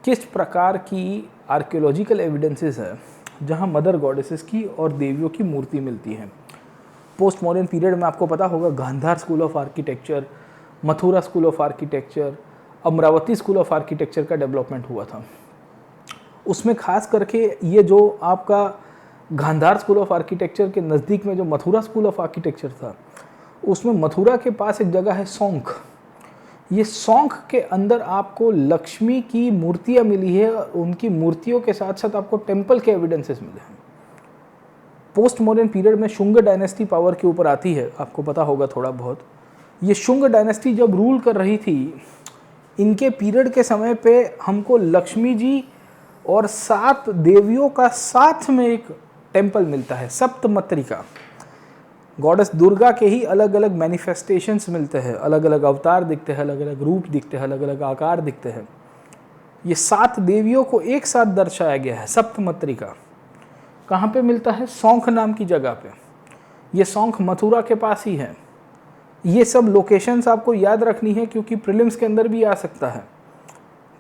किस प्रकार की आर्कियोलॉजिकल एविडेंसेस है जहाँ मदर गॉडेसेस की और देवियों की मूर्ति मिलती है। पोस्ट मॉडर्न पीरियड में आपको पता होगा Gandhara school of architecture, Mathura school of architecture, Amaravati school of architecture का डेवलपमेंट हुआ था। उसमें खास करके ये जो आपका गांधार स्कूल ऑफ आर्किटेक्चर के नज़दीक में जो मथुरा स्कूल ऑफ आर्किटेक्चर था, उसमें मथुरा के पास एक जगह है सौंख। ये सौंख के अंदर आपको लक्ष्मी की मूर्तियाँ मिली है और उनकी मूर्तियों के साथ साथ आपको टेम्पल के एविडेंसेस मिले हैं। पोस्ट मॉडर्न पीरियड में शुंग डायनेस्टी पावर के ऊपर आती है, आपको पता होगा थोड़ा बहुत। ये शुंग डायनेस्टी जब रूल कर रही थी, इनके पीरियड के समय पे हमको लक्ष्मी जी और 7 देवियों का साथ में एक टेम्पल मिलता है, सप्तमत्रिका। गॉडेस दुर्गा के ही अलग अलग मैनिफेस्टेशंस मिलते हैं, अलग अलग अवतार दिखते हैं, अलग अलग रूप दिखते हैं, अलग अलग आकार दिखते हैं। ये 7 देवियों को एक साथ दर्शाया गया है, सप्तमत्रिका। कहाँ पे मिलता है? सौंख नाम की जगह पे। ये सौंख मथुरा के पास ही है। ये सब लोकेशंस आपको याद रखनी है क्योंकि प्रीलिम्स के अंदर भी आ सकता है।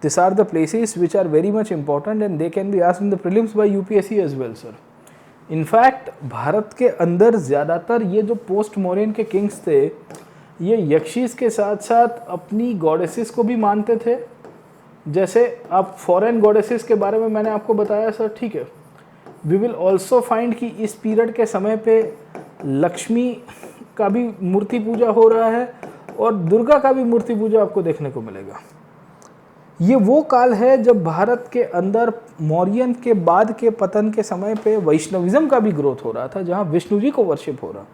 This are the places which are very much important and they can be asked in the prelims by UPSC as well sir. In fact Bharat के अंदर ज़्यादातर ये जो पोस्ट मॉडर्न के किंग्स थे, ये यक्षिस के साथ साथ अपनी गॉडेसेस को भी मानते थे। जैसे आप फॉरेन गॉडेसेस के बारे में मैंने आपको बताया सर, ठीक है। वी विल ऑल्सो फाइंड कि इस पीरियड के समय पे लक्ष्मी का भी मूर्ति पूजा हो रहा है और दुर्गा का भी मूर्ति पूजा आपको देखने को मिलेगा। ये वो काल है जब भारत के अंदर मौर्यन के बाद के पतन के समय पे वैष्णविज्म का भी ग्रोथ हो रहा था, जहाँ विष्णु जी को वर्शिप हो रहा।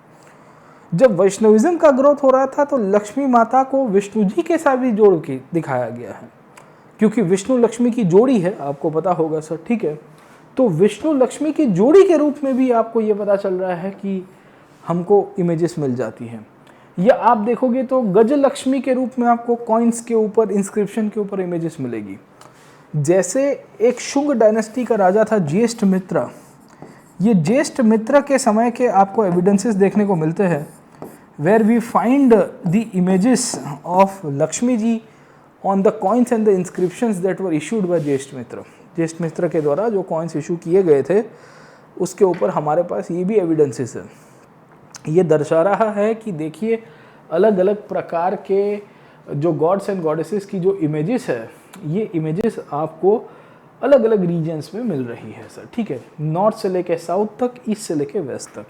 जब वैष्णविज्म का ग्रोथ हो रहा था तो लक्ष्मी माता को विष्णु जी के साथ भी जोड़ के दिखाया गया है, क्योंकि विष्णु लक्ष्मी की जोड़ी है, आपको पता होगा सर, ठीक है। तो विष्णु लक्ष्मी की जोड़ी के रूप में भी आपको ये पता चल रहा है कि हमको इमेजेस मिल जाती हैं। या आप देखोगे तो गजलक्ष्मी के रूप में आपको कॉइन्स के ऊपर, इंस्क्रिप्शन के ऊपर इमेजेस मिलेगी। जैसे एक शुंग डायनेस्टी का राजा था ज्येष्ठ मित्र। ये ज्येष्ठ मित्र के समय के आपको एविडेंसेस देखने को मिलते हैं, where we find the images of Lakshmi ji on the coins and the inscriptions that were issued by Jyeshtha Mitra. ज्येष्ठ मित्र के द्वारा जो कॉइन्स इशू किए गए थे उसके ऊपर हमारे पास ये भी एविडेंसेस है। ये दर्शा रहा है कि देखिए अलग अलग प्रकार के जो गॉड्स एंड गॉडेसेस की जो इमेजेस है, ये इमेजेस आपको अलग अलग रीजन्स में मिल रही है सर, ठीक है। नॉर्थ से लेके साउथ तक, ईस्ट से लेके वेस्ट तक।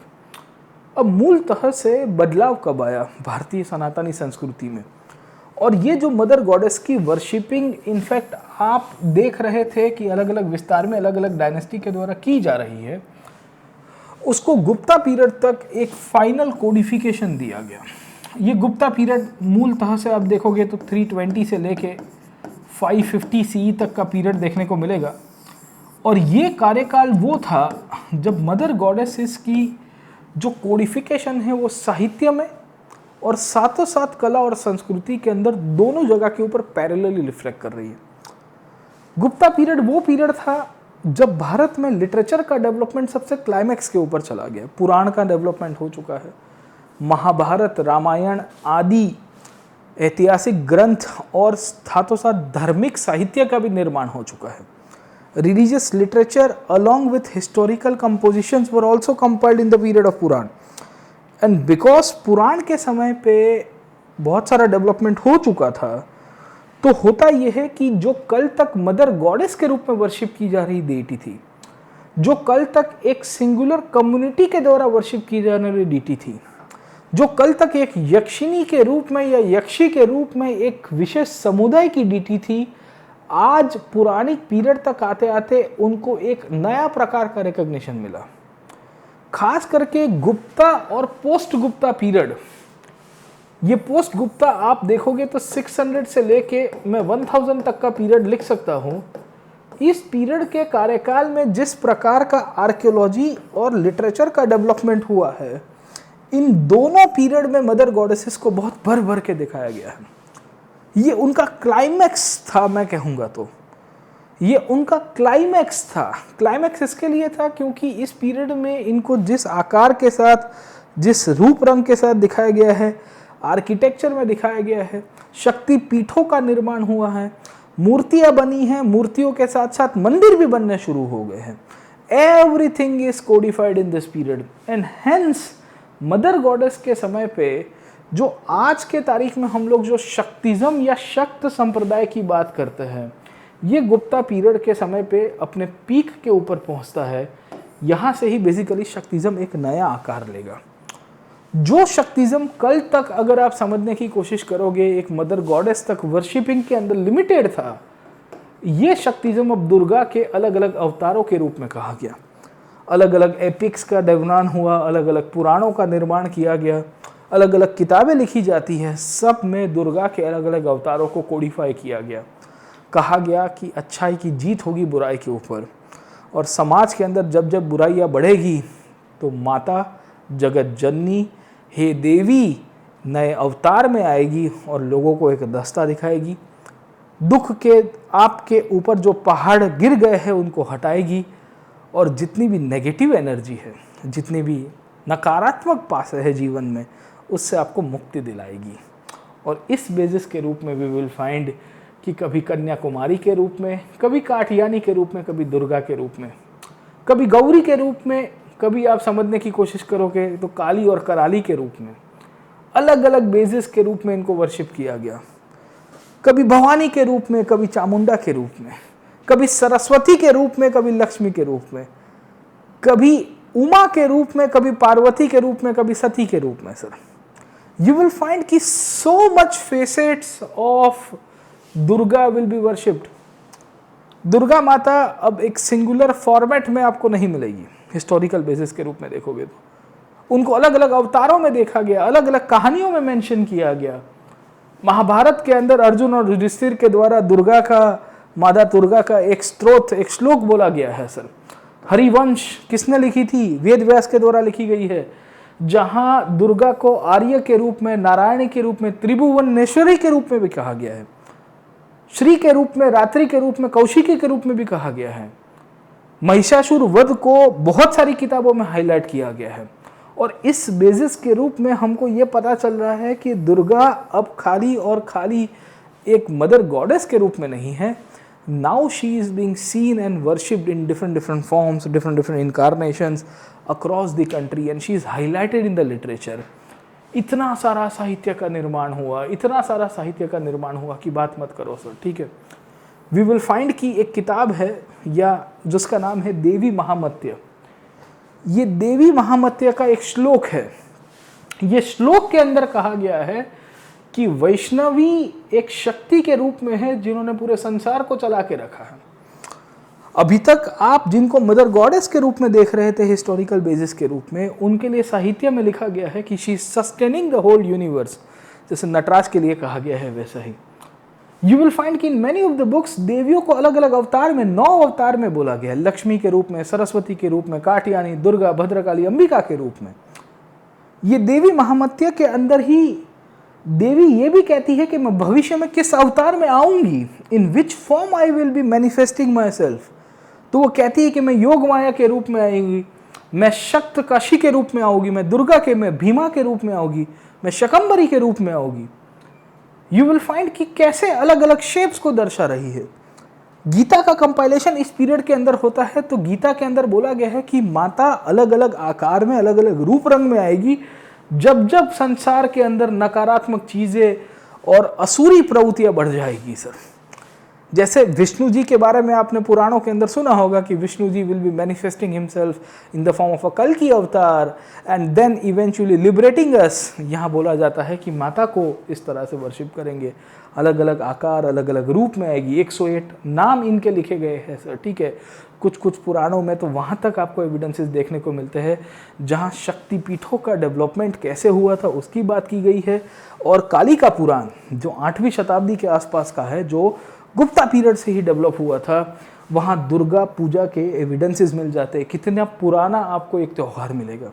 अब मूलतः से बदलाव कब आया भारतीय सनातनी संस्कृति में? और ये जो मदर गॉडेस की वर्शिपिंग इनफैक्ट आप देख रहे थे कि अलग अलग विस्तार में अलग अलग डायनेस्टी के द्वारा की जा रही है, उसको गुप्ता पीरियड तक एक फाइनल कोडिफिकेशन दिया गया। ये गुप्ता पीरियड मूलतः से आप देखोगे तो 320 से लेके 550 CE तक का पीरियड देखने को मिलेगा। और ये कार्यकाल वो था जब मदर गॉडेसेस की जो कोडिफिकेशन है वो साहित्य में और साथों साथ कला और संस्कृति के अंदर दोनों जगह के ऊपर पैरेलली रिफ्लेक्ट कर रही है। गुप्ता पीरियड वो पीरियड था जब भारत में लिटरेचर का डेवलपमेंट सबसे क्लाइमैक्स के ऊपर चला गया। पुराण का डेवलपमेंट हो चुका है, महाभारत रामायण आदि ऐतिहासिक ग्रंथ और साथों साथ धार्मिक साहित्य का भी निर्माण हो चुका है। Religious literature along with historical compositions were also compiled in the period of Purana. And because पुराण के समय पे बहुत सारा डेवलपमेंट हो चुका था, तो होता यह है कि जो कल तक मदर गॉडेस के रूप में वर्शिप की जा रही डेटी थी, जो कल तक एक सिंगुलर कम्युनिटी के द्वारा वर्शिप की जाने वाली डीटी थी, जो कल तक एक यक्षिणी के रूप में या यक्षी के रूप में एक विशेष समुदाय की डीटी थी, आज पुरानी पीरियड तक आते आते उनको एक नया प्रकार का रिकॉग्निशन मिला। खास करके गुप्ता और पोस्ट गुप्ता पीरियड, ये पोस्ट गुप्ता आप देखोगे तो 600 से लेके मैं 1000 तक का पीरियड लिख सकता हूँ। इस पीरियड के कार्यकाल में जिस प्रकार का आर्कियोलॉजी और लिटरेचर का डेवलपमेंट हुआ है, इन दोनों पीरियड में मदर गॉडेसेस को बहुत भर भर के दिखाया गया है। ये उनका क्लाइमैक्स था, मैं कहूँगा तो ये उनका क्लाइमैक्स था। क्लाइमैक्स इसके लिए था क्योंकि इस पीरियड में इनको जिस आकार के साथ, जिस रूप रंग के साथ दिखाया गया है, आर्किटेक्चर में दिखाया गया है, शक्ति पीठों का निर्माण हुआ है, मूर्तियां बनी हैं, मूर्तियों के साथ साथ मंदिर भी बनने शुरू हो गए हैं। Everything is codified in this period and hence mother goddess के समय पे जो आज के तारीख में हम लोग जो शक्तिज्म या शक्त संप्रदाय की बात करते हैं, ये गुप्ता पीरियड के समय पे अपने पीक के ऊपर पहुंचता है। यहाँ से ही बेसिकली शक्तिज्म एक नया आकार लेगा। जो शक्तिज्म कल तक अगर आप समझने की कोशिश करोगे एक मदर गॉडेस तक वर्शिपिंग के अंदर लिमिटेड था, ये शक्तिज्म अब दुर्गा के अलग अलग अवतारों के रूप में कहा गया। अलग अलग एपिक्स का निर्माण हुआ, अलग अलग पुराणों का निर्माण किया गया, अलग अलग किताबें लिखी जाती हैं, सब में दुर्गा के अलग अलग अवतारों को कोडिफाई किया गया। कहा गया कि अच्छाई की जीत होगी बुराई के ऊपर, और समाज के अंदर जब जब बुराइयाँ बढ़ेगी तो माता जगत जननी हे देवी नए अवतार में आएगी और लोगों को एक रास्ता दिखाएगी। दुख के आपके ऊपर जो पहाड़ गिर गए हैं उनको हटाएगी, और जितनी भी नेगेटिव एनर्जी है, जितनी भी नकारात्मक पास है जीवन में, उससे आपको मुक्ति दिलाएगी। और इस बेसिस के रूप में वी विल फाइंड कि कभी कन्याकुमारी के रूप में, कभी काठियानी के रूप में, कभी दुर्गा के रूप में, कभी गौरी के रूप में, कभी आप समझने की कोशिश करोगे तो काली और कराली के रूप में, अलग अलग बेसिस के रूप में इनको वर्शिप किया गया। कभी भवानी के रूप में, कभी चामुंडा के रूप में, कभी सरस्वती के रूप में, कभी लक्ष्मी के रूप में, कभी उमा के रूप में, कभी पार्वती के रूप में, कभी सती के रूप में। सर यू विल फाइंड कि so much facets of Durga will be worshipped. Durga माता अब एक सिंगुलर फॉर्मेट में आपको नहीं मिलेगी। हिस्टोरिकल बेसिस के रूप में देखोगे तो उनको अलग अलग अवतारों में देखा गया, अलग अलग कहानियों में मेंशन किया गया। महाभारत के अंदर अर्जुन और युधिष्ठिर के द्वारा दुर्गा का, माता दुर्गा का एक स्त्रोत, एक श्लोक बोला गया है। सर हरिवंश किसने लिखी थी? वेद व्यास के द्वारा लिखी गई है, जहां दुर्गा को आर्य के रूप में, नारायणी के रूप में, त्रिभुवनेश्वरी के रूप में भी कहा गया है, श्री के रूप में, रात्रि के रूप में, कौशिकी के रूप में भी कहा गया है। महिषासुर वध को बहुत सारी किताबों में हाईलाइट किया गया है। और इस बेसिस के रूप में हमको ये पता चल रहा है कि दुर्गा अब खाली और खाली एक मदर गॉडेस के रूप में नहीं है। Now she is being seen and worshipped in different forms, different incarnations across the country, and she is highlighted in the literature. इतना सारा साहित्य का निर्माण हुआ, इतना सारा साहित्य का निर्माण हुआ कि बात मत करो सर। ठीक है, वी विल फाइंड कि एक किताब है या जिसका नाम है देवी महामत्य। ये देवी महामत्य का एक श्लोक है। ये श्लोक के अंदर कहा गया है कि वैष्णवी एक शक्ति के रूप में है जिन्होंने पूरे संसार को चला के रखा है। अभी तक आप जिनको मदर गॉडेस के रूप में देख रहे थे हिस्टोरिकल बेसिस के रूप में, उनके लिए साहित्य में लिखा गया है कि she is sustaining the whole universe. जैसे नटराज के लिए कहा गया है वैसा ही यू विल फाइंड कि in many of the books देवियों को अलग अलग अवतार में, 9 अवतार में बोला गया है। लक्ष्मी के रूप में, सरस्वती के रूप में, कात्यायनी, दुर्गा, भद्रकाली, अंबिका के रूप में। ये देवी महामत्य के अंदर ही देवी ये भी कहती है कि मैं भविष्य में किस अवतार में आऊंगी, in which form I will be manifesting myself. तो वो कहती है कि मैं योग माया के रूप में आएंगी, मैं शक्त काशी के रूप में आऊंगी, मैं दुर्गा के, मैं भीमा के रूप में आऊंगी, मैं शकंबरी के रूप में आऊंगी। यू विल फाइंड कि कैसे अलग अलग शेप्स को दर्शा रही है। गीता का कंपाइलेशन इस पीरियड के अंदर होता है, तो गीता के अंदर बोला गया है कि माता अलग अलग आकार में, अलग अलग रूप रंग में आएगी जब जब संसार के अंदर नकारात्मक चीजें और असुरी प्रवृत्तियां बढ़ जाएगी सर। जैसे विष्णु जी के बारे में आपने पुराणों के अंदर सुना होगा कि Vishnu ji will be manifesting himself in the form of a कल्कि avatar and then eventually liberating us. यहाँ बोला जाता है कि माता को इस तरह से वर्शिप करेंगे, अलग अलग आकार, अलग अलग रूप में आएगी। 108 नाम इनके लिखे गए हैं सर, ठीक है। कुछ कुछ पुराणों में तो वहाँ तक आपको एविडेंसेस देखने को मिलते हैं जहाँ शक्तिपीठों का डेवलपमेंट कैसे हुआ था उसकी बात की गई है। और कालिका पुराण जो 8वीं शताब्दी के आसपास का है, जो गुप्ता पीरियड से ही डेवलप हुआ था, वहाँ दुर्गा पूजा के एविडेंसेस मिल जाते हैं। कितना पुराना आपको एक त्यौहार मिलेगा।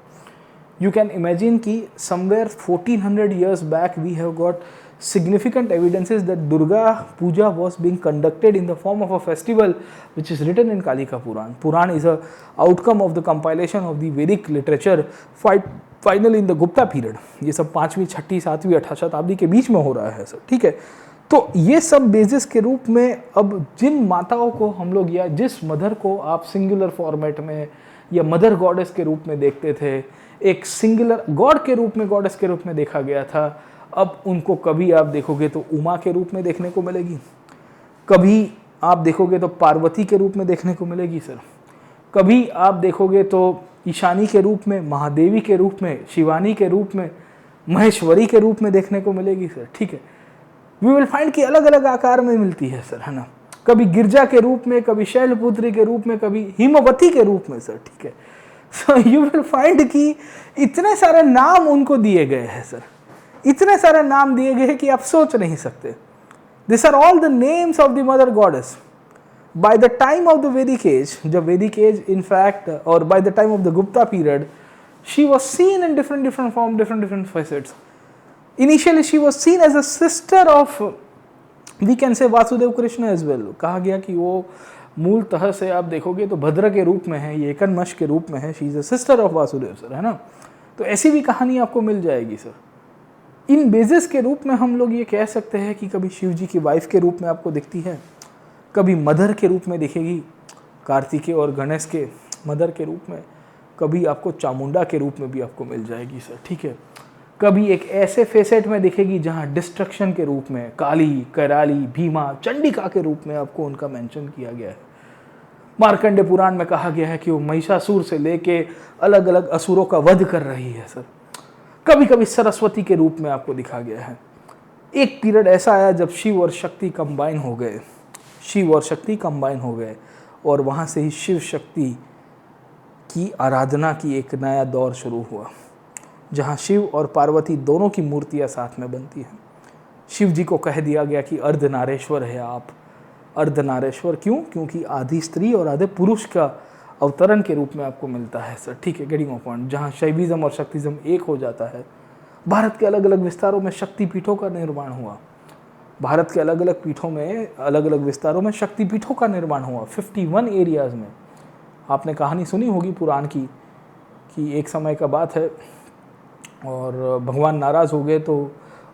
यू कैन इमेजिन कि somewhere 1400 years back we have got significant evidences that Durga Puja was being conducted in the form of a festival which is written in Kalika Puran. Puran is a outcome of the compilation of the Vedic literature finally in the Gupta period. ये सब 5वीं, 6वीं, 7वीं, 8वीं शताब्दी के बीच में हो रहा है सर, ठीक है। तो ये सब बेसिस के रूप में अब जिन माताओं को हम लोग या जिस मदर को आप सिंगुलर फॉर्मेट में या मदर गॉडेस के रूप में देखते थे, एक सिंगुलर गॉड के रूप में, गॉडेस के रूप में देखा गया था, अब उनको कभी आप देखोगे तो उमा के रूप में देखने को मिलेगी, कभी आप देखोगे तो पार्वती के रूप में देखने को मिलेगी सर, कभी आप देखोगे तो ईशानी के रूप में, महादेवी के रूप में, शिवानी के रूप में, महेश्वरी के रूप में देखने को मिलेगी सर, ठीक है। वी विल फाइंड कि अलग अलग आकार में मिलती है सर, है ना। कभी गिरजा के रूप में, कभी शैलपुत्री के रूप में, कभी हिमवती के रूप में सर, ठीक है। सो यू विल फाइंड कि इतने सारे नाम उनको दिए गए हैं सर, इतने सारे नाम दिए गए हैं कि आप सोच नहीं सकते। This are all the names of the mother goddess. By the time of the Vedic age, जब वैदिक एज इनफैक्ट, और by the time of the Gupta period, she was seen in different form, different facets. Initially she was seen as a sister of, we can say, Vasudev Krishna as well। कहा गया कि वो मूलतः से आप देखोगे तो भद्र के रूप में है, ये एकनमश के रूप में है, she is a sister of Vasudev sir, है ना। तो ऐसी भी कहानी आपको मिल जाएगी सर। इन बेसिस के रूप में हम लोग ये कह सकते हैं कि कभी शिव जी की वाइफ के रूप में आपको दिखती है, कभी मदर के रूप में दिखेगी, कार्तिकेय और गणेश के मदर के रूप में, कभी आपको चामुंडा के रूप में भी आपको मिल जाएगी सर, ठीक है। कभी एक ऐसे फेसेट में दिखेगी जहाँ डिस्ट्रक्शन के रूप में काली, कराली, भीमा, चंडिका के रूप में आपको उनका मेंशन किया गया है। मार्कंडे पुराण में कहा गया है कि वो महिषासुर से लेके अलग अलग असुरों का वध कर रही है सर। कभी कभी सरस्वती के रूप में आपको दिखा गया है। एक पीरियड ऐसा आया जब शिव और शक्ति कंबाइन हो गए, शिव और शक्ति कंबाइन हो गए, और वहाँ से ही शिव शक्ति की आराधना की एक नया दौर शुरू हुआ, जहाँ शिव और पार्वती दोनों की मूर्तियाँ साथ में बनती हैं। शिव जी को कह दिया गया कि अर्धनारेश्वर है आप। अर्धनारेश्वर क्यों? क्योंकि आधी स्त्री और आधे पुरुष का अवतरण के रूप में आपको मिलता है सर, ठीक है। Getting off point. जहाँ शैविज्म और शक्तिज्म एक हो जाता है। भारत के अलग अलग विस्तारों में शक्तिपीठों का निर्माण हुआ। भारत के अलग अलग पीठों में, अलग अलग विस्तारों में शक्तिपीठों का निर्माण हुआ 51 एरियाज़ में। आपने कहानी सुनी होगी पुराण की कि एक समय का बात है और भगवान नाराज़ हो गए तो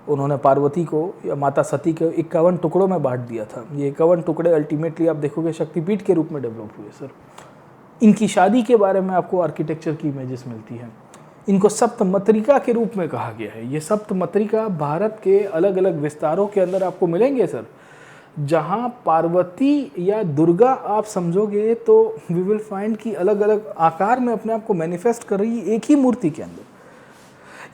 उन्होंने पार्वती को या माता सती को 51 टुकड़ों में बांट दिया था। ये 51 टुकड़े अल्टीमेटली आप देखोगे शक्तिपीठ के रूप में डेवलप हुए सर। इनकी शादी के बारे में आपको आर्किटेक्चर की इमेजेस मिलती हैं। इनको सप्तमत्रिका के रूप में कहा गया है। ये सप्तमत्रिका भारत के अलग अलग विस्तारों के अंदर आपको मिलेंगे सर, जहाँ पार्वती या दुर्गा आप समझोगे तो वी विल फाइंड कि अलग अलग आकार में अपने आप को मैनिफेस्ट कर रही है एक ही मूर्ति के अंदर।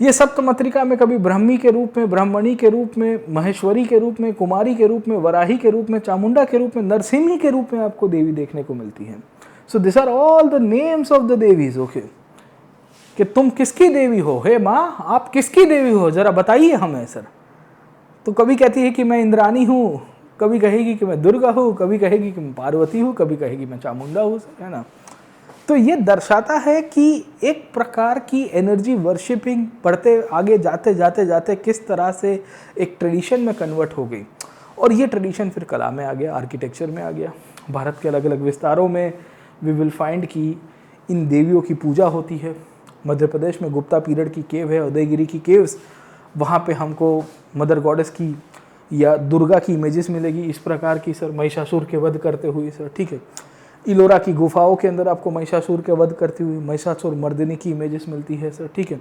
ये सप्तमत्रिका में कभी ब्रह्मी के रूप में, ब्रह्मणी के रूप में, महेश्वरी के रूप में, कुमारी के रूप में, वराही के रूप में, चामुंडा के रूप में, नरसिम्ही के रूप में आपको देवी देखने को मिलती हैं। So this are all the names of the devis. Okay, कि तुम किसकी देवी हो? हे माँ, आप किसकी देवी हो, जरा बताइए हमें सर। तो कभी कहती है कि मैं इंद्राणी हूँ, कभी कहेगी कि मैं दुर्गा हूँ, कभी कहेगी कि मैं पार्वती हूँ, कभी कहेगी मैं चामुंडा हूँ, है ना। तो ये दर्शाता है कि एक प्रकार की एनर्जी वर्शिपिंग बढ़ते आगे जाते जाते जाते किस तरह से एक ट्रेडिशन में कन्वर्ट हो गई, और ये ट्रेडिशन फिर कला में आ गया, आर्किटेक्चर में आ गया। भारत के अलग अलग विस्तारों में वी विल फाइंड कि इन देवियों की पूजा होती है। मध्य प्रदेश में गुप्ता पीरियड की केव है, उदयगिरी की केव्स, वहाँ पे हमको मदर गॉडेस की या दुर्गा की इमेजेस मिलेगी इस प्रकार की सर, महिषासुर के वध करते हुए सर, ठीक है। इलोरा की गुफाओं के अंदर आपको महिषासुर के वध करती हुई महिषासुर मर्दिनी की इमेजेस मिलती है सर, ठीक है।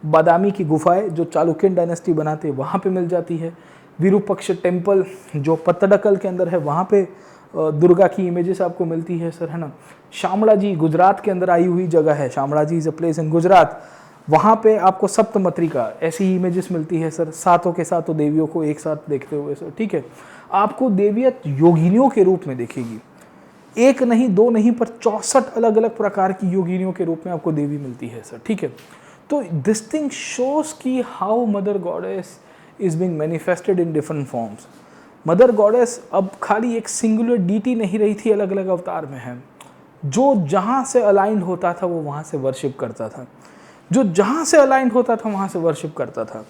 बादामी की गुफाएं जो चालुक्यन डायनेस्टी बनाते हैं वहाँ पे मिल जाती है। विरूपक्ष टेम्पल जो पत्तडकल के अंदर है वहाँ पे दुर्गा की इमेजेस आपको मिलती है सर, है ना। शामड़ाजी गुजरात के अंदर आई हुई जगह है, Shamlaji is a place in Gujarat, वहाँ पे आपको सप्तमत्रिका ऐसी ही इमेजेस मिलती है सर, सातों के सातों देवियों को एक साथ देखते हुए सर, ठीक है। आपको देवियत योगिनियों के रूप में दिखेगी, एक नहीं दो नहीं पर 64 अलग अलग प्रकार की योगिनियों के रूप में आपको देवी मिलती है सर, ठीक है। तो दिस थिंग शोज की how mother goddess is being manifested in different forms. Mother goddess अब खाली एक सिंगुलर डीटी नहीं रही थी, अलग अलग अवतार में है। जो जहाँ से अलाइंड होता था वो वहाँ से वर्शिप करता था, जो जहाँ से अलाइंड होता था वहाँ से वर्शिप करता था।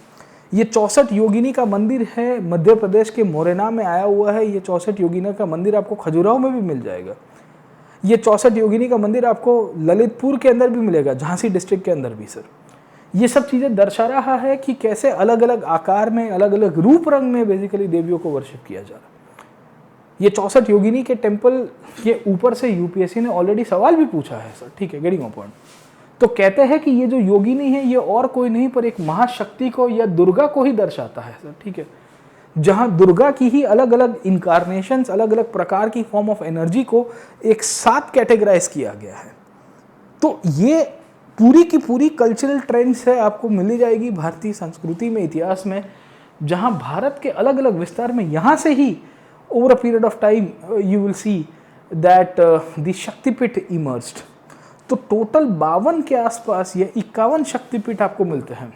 ये 64 योगिनी का मंदिर है, मध्य प्रदेश के मोरेना में आया हुआ है। ये 64 योगिनी का मंदिर आपको खजुराहो में भी मिल जाएगा। ये 64 योगिनी का मंदिर आपको ललितपुर के अंदर भी मिलेगा, झांसी डिस्ट्रिक्ट के अंदर भी सर। ये सब चीज़ें दर्शा रहा है कि कैसे अलग अलग आकार में, अलग अलग रूप रंग में बेसिकली देवियों को वर्शिप किया जा रहा है। ये 64 योगिनी के टेम्पल के ऊपर से यूपीएससी ने ऑलरेडी सवाल भी पूछा है सर, ठीक है, गेटिंग ऑन पॉइंट। तो कहते हैं कि ये जो योगिनी है ये और कोई नहीं पर एक महाशक्ति को या दुर्गा को ही दर्शाता है सर, ठीक है। जहां दुर्गा की ही अलग अलग इनकारनेशंस, अलग अलग प्रकार की फॉर्म ऑफ एनर्जी को एक साथ कैटेगराइज किया गया है। तो ये पूरी की पूरी कल्चरल ट्रेंड्स है, आपको मिली जाएगी भारतीय संस्कृति में, इतिहास में, जहां भारत के अलग अलग विस्तार में यहाँ से ही over a period of time you will see that the Shaktipeeth emerged. तो टोटल 52 के आसपास या 51 शक्तिपीठ आपको मिलते हैं।